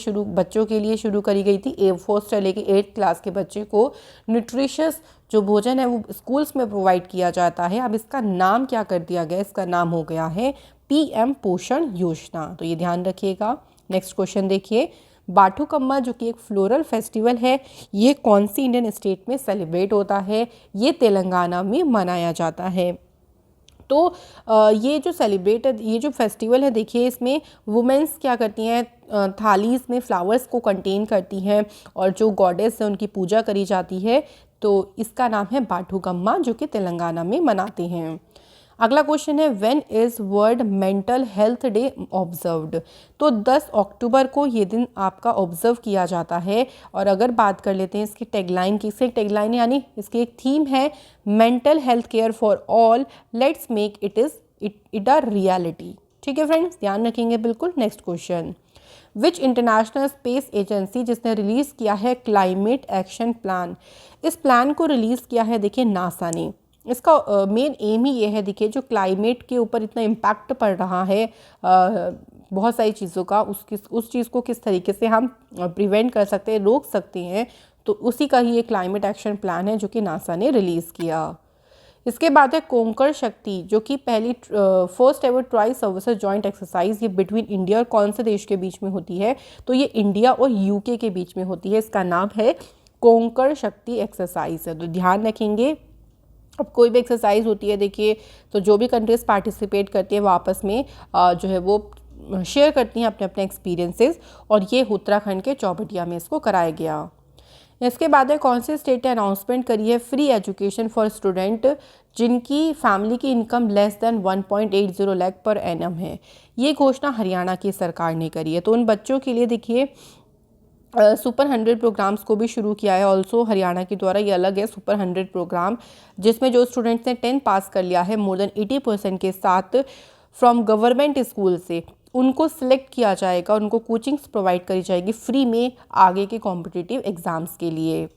शुरू करी गई थी, 4 से लेके 8 क्लास के बच्चे को न्यूट्रिशियस जो भोजन है वो स्कूल्स में प्रोवाइड किया जाता है। अब इसका नाम क्या कर दिया गया, इसका नाम हो गया है PM पोषण योजना, तो ये ध्यान रखिएगा। नेक्स्ट क्वेश्चन देखिए, बाथुकम्मा जो कि एक फ्लोरल फेस्टिवल है ये कौन सी इंडियन स्टेट में सेलिब्रेट होता है, ये तेलंगाना में मनाया जाता है। तो ये जो फेस्टिवल है देखिए इसमें वुमेंस क्या करती हैं, थालीज़ में फ्लावर्स को कंटेन करती हैं और जो गॉडेस है उनकी पूजा करी जाती है, तो इसका नाम है बाथुकम्मा जो कि तेलंगाना में मनाते हैं। अगला क्वेश्चन है when is world mental health day observed. तो 10 अक्टूबर को ये दिन आपका ऑब्जर्व किया जाता है। और अगर बात कर लेते हैं इसकी टैगलाइन की, इसकी टैगलाइन यानी इसकी एक थीम है mental health care for all, let's make it a reality. ठीक है फ्रेंड्स, ध्यान रखेंगे बिल्कुल। नेक्स्ट क्वेश्चन, विच इंटरनेशनल स्पेस एजेंसी जिसने रिलीज़ किया है क्लाइमेट एक्शन प्लान। इस प्लान को रिलीज़ किया है देखिए नासा ने। इसका मेन एम ही ये है, देखिए जो क्लाइमेट के ऊपर इतना इम्पैक्ट पड़ रहा है बहुत सारी चीज़ों का, उस चीज़ को किस तरीके से हम प्रिवेंट कर सकते हैं, रोक सकते हैं, तो उसी का ही ये क्लाइमेट एक्शन प्लान है जो कि नासा ने रिलीज़ किया। इसके बाद है कोंकण शक्ति जो कि पहली first ever tri services joint exercise, ये बिटवीन इंडिया और कौन से देश के बीच में होती है, तो ये इंडिया और UK के बीच में होती है। इसका नाम है कोंकण शक्ति एक्सरसाइज है, तो ध्यान रखेंगे। अब कोई भी एक्सरसाइज होती है देखिए, तो जो भी कंट्रीज़ पार्टिसिपेट करती है वो आपस में जो है वो शेयर करती हैं अपने अपने एक्सपीरियंसेस, और ये उत्तराखंड के चौबटिया में इसको कराया गया। इसके बाद है कौन से स्टेट ने अनाउंसमेंट करी है फ्री एजुकेशन फॉर स्टूडेंट जिनकी फैमिली की income less than 1.80 lakh per annum है। ये घोषणा हरियाणा की सरकार ने करी है। तो उन बच्चों के लिए देखिए सुपर 100 प्रोग्राम्स को भी शुरू किया है। ऑल्सो हरियाणा के द्वारा ये अलग है सुपर 100 प्रोग्राम, जिसमें जो स्टूडेंट्स ने 10 पास कर लिया है मोर देन 80% के साथ फ्रॉम गवर्नमेंट स्कूल से, उनको सिलेक्ट किया जाएगा, उनको कोचिंग्स प्रोवाइड करी जाएगी फ्री में आगे के कॉम्पिटिटिव एग्जाम्स के लिए।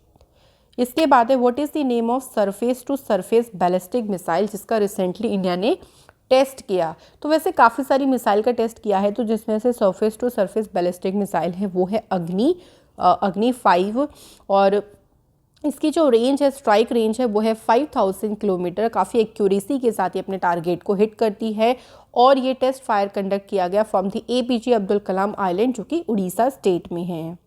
इसके बाद है what is the name of surface to surface ballistic missile जिसका रिसेंटली इंडिया ने टेस्ट किया। तो वैसे काफ़ी सारी मिसाइल का टेस्ट किया है, तो जिसमें से surface to surface ballistic missile है वो है अग्नि 5, और इसकी जो रेंज है, स्ट्राइक रेंज है, वो है 5000 किलोमीटर। काफ़ी एक्यूरेसी के साथ ये अपने टारगेट को हिट करती है, और ये टेस्ट फायर कंडक्ट किया गया from the APJ Abdul Kalam island जो कि उड़ीसा स्टेट में है।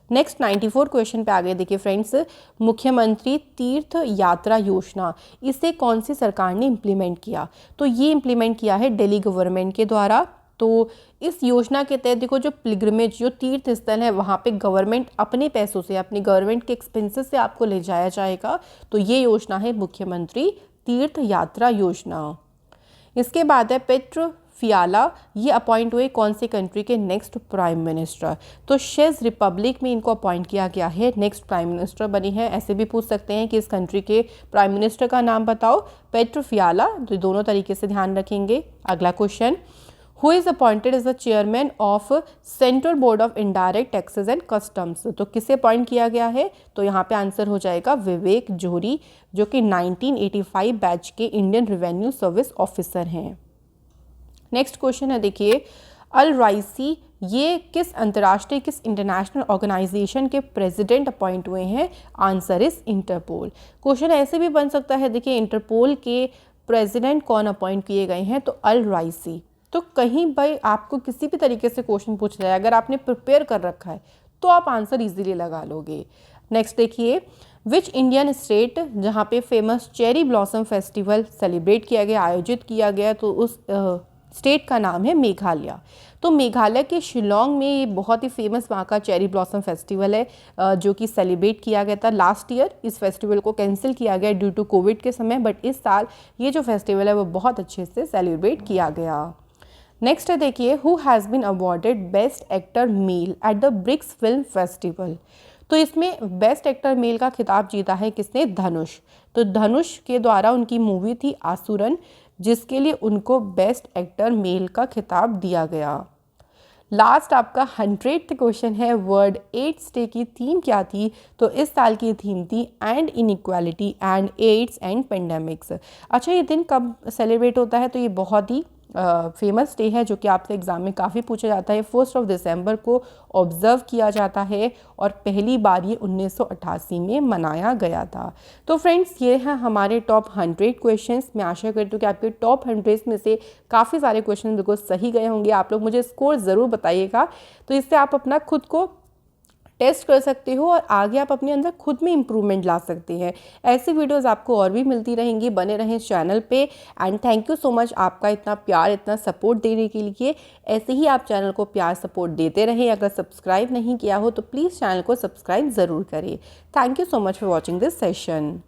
नेक्स्ट 94 क्वेश्चन पे आ गए देखिए फ्रेंड्स, मुख्यमंत्री तीर्थ यात्रा योजना, इसे कौन सी सरकार ने इम्प्लीमेंट किया? तो ये इम्प्लीमेंट किया है दिल्ली गवर्नमेंट के द्वारा। तो इस योजना के तहत देखो जो पिलग्रिमेज, जो तीर्थ स्थल है, वहाँ पे गवर्नमेंट अपने पैसों से, अपनी गवर्नमेंट के एक्सपेंसेस से आपको ले जाया जाएगा। तो ये योजना है मुख्यमंत्री तीर्थ यात्रा योजना। इसके बाद है पेट्रो फियाला, ये अपॉइंट हुए कौन सी कंट्री के नेक्स्ट प्राइम मिनिस्टर? तो चेक रिपब्लिक में इनको अपॉइंट किया गया है, नेक्स्ट प्राइम मिनिस्टर बनी है। ऐसे भी पूछ सकते हैं कि इस कंट्री के प्राइम मिनिस्टर का नाम बताओ, पेट्रो फियाला। तो दोनों तरीके से ध्यान रखेंगे। अगला question, who is appointed as the chairman of central board of indirect taxes and customs? तो किसे अपॉइंट किया गया है? तो यहाँ पे आंसर हो जाएगा विवेक जोहरी, जो कि 1985 बैच के इंडियन रेवेन्यू सर्विस ऑफिसर हैं। नेक्स्ट क्वेश्चन है देखिए, अल राइसी ये किस अंतर्राष्ट्रीय, किस इंटरनेशनल ऑर्गेनाइजेशन के प्रेसिडेंट अपॉइंट हुए हैं? Answer is interpole. क्वेश्चन ऐसे भी बन सकता है देखिए, इंटरपोल के प्रेसिडेंट कौन अपॉइंट किए गए हैं? तो अल राइसी। तो कहीं भाई आपको किसी भी तरीके से क्वेश्चन पूछ जाए, अगर आपने प्रिपेयर कर रखा है तो आप आंसर इजीली लगा लोगे। नेक्स्ट देखिए, विच इंडियन स्टेट जहाँ पे famous cherry blossom festival celebrate किया गया, आयोजित किया गया, तो उस स्टेट का नाम है मेघालय। तो मेघालय के शिलोंग में ये बहुत ही फेमस वहाँ का चेरी ब्लॉसम फेस्टिवल है, जो कि सेलिब्रेट किया गया था। लास्ट ईयर इस फेस्टिवल को कैंसिल किया गया ड्यू टू कोविड के समय, बट इस साल ये जो फेस्टिवल है वो बहुत अच्छे से सेलिब्रेट किया गया। नेक्स्ट है देखिए, who has been awarded best actor male at the BRICS film festival? तो इसमें बेस्ट एक्टर मेल का खिताब जीता है किसने? धनुष। तो धनुष के द्वारा उनकी मूवी थी आसुरन, जिसके लिए उनको बेस्ट एक्टर मेल का खिताब दिया गया। लास्ट आपका 100th क्वेश्चन है, वर्ल्ड एड्स डे की थीम क्या थी? तो इस साल की थीम थी end inequality end AIDS end pandemics. अच्छा, ये दिन कब सेलिब्रेट होता है? तो ये बहुत ही फेमस डे है, जो कि आपसे एग्जाम में काफ़ी पूछा जाता है। 1 दिसंबर को ऑब्जर्व किया जाता है, और पहली बार ये 1988 में मनाया गया था। तो फ्रेंड्स, ये हैं हमारे टॉप 100 क्वेश्चंस। मैं आशा करती हूँ कि आपके टॉप 100 में से काफ़ी सारे क्वेश्चन बिल्कुल सही गए होंगे। आप लोग मुझे स्कोर ज़रूर बताइएगा, तो इससे आप अपना खुद को टेस्ट कर सकते हो और आगे आप अपने अंदर खुद में इम्प्रूवमेंट ला सकते हैं। ऐसी वीडियोस आपको और भी मिलती रहेंगी, बने रहें इस चैनल पे। And thank you so much आपका इतना प्यार, इतना सपोर्ट देने के लिए। ऐसे ही आप चैनल को प्यार सपोर्ट देते रहें। अगर सब्सक्राइब नहीं किया हो तो प्लीज़ चैनल को सब्सक्राइब ज़रूर करें। Thank you so much for watching this session.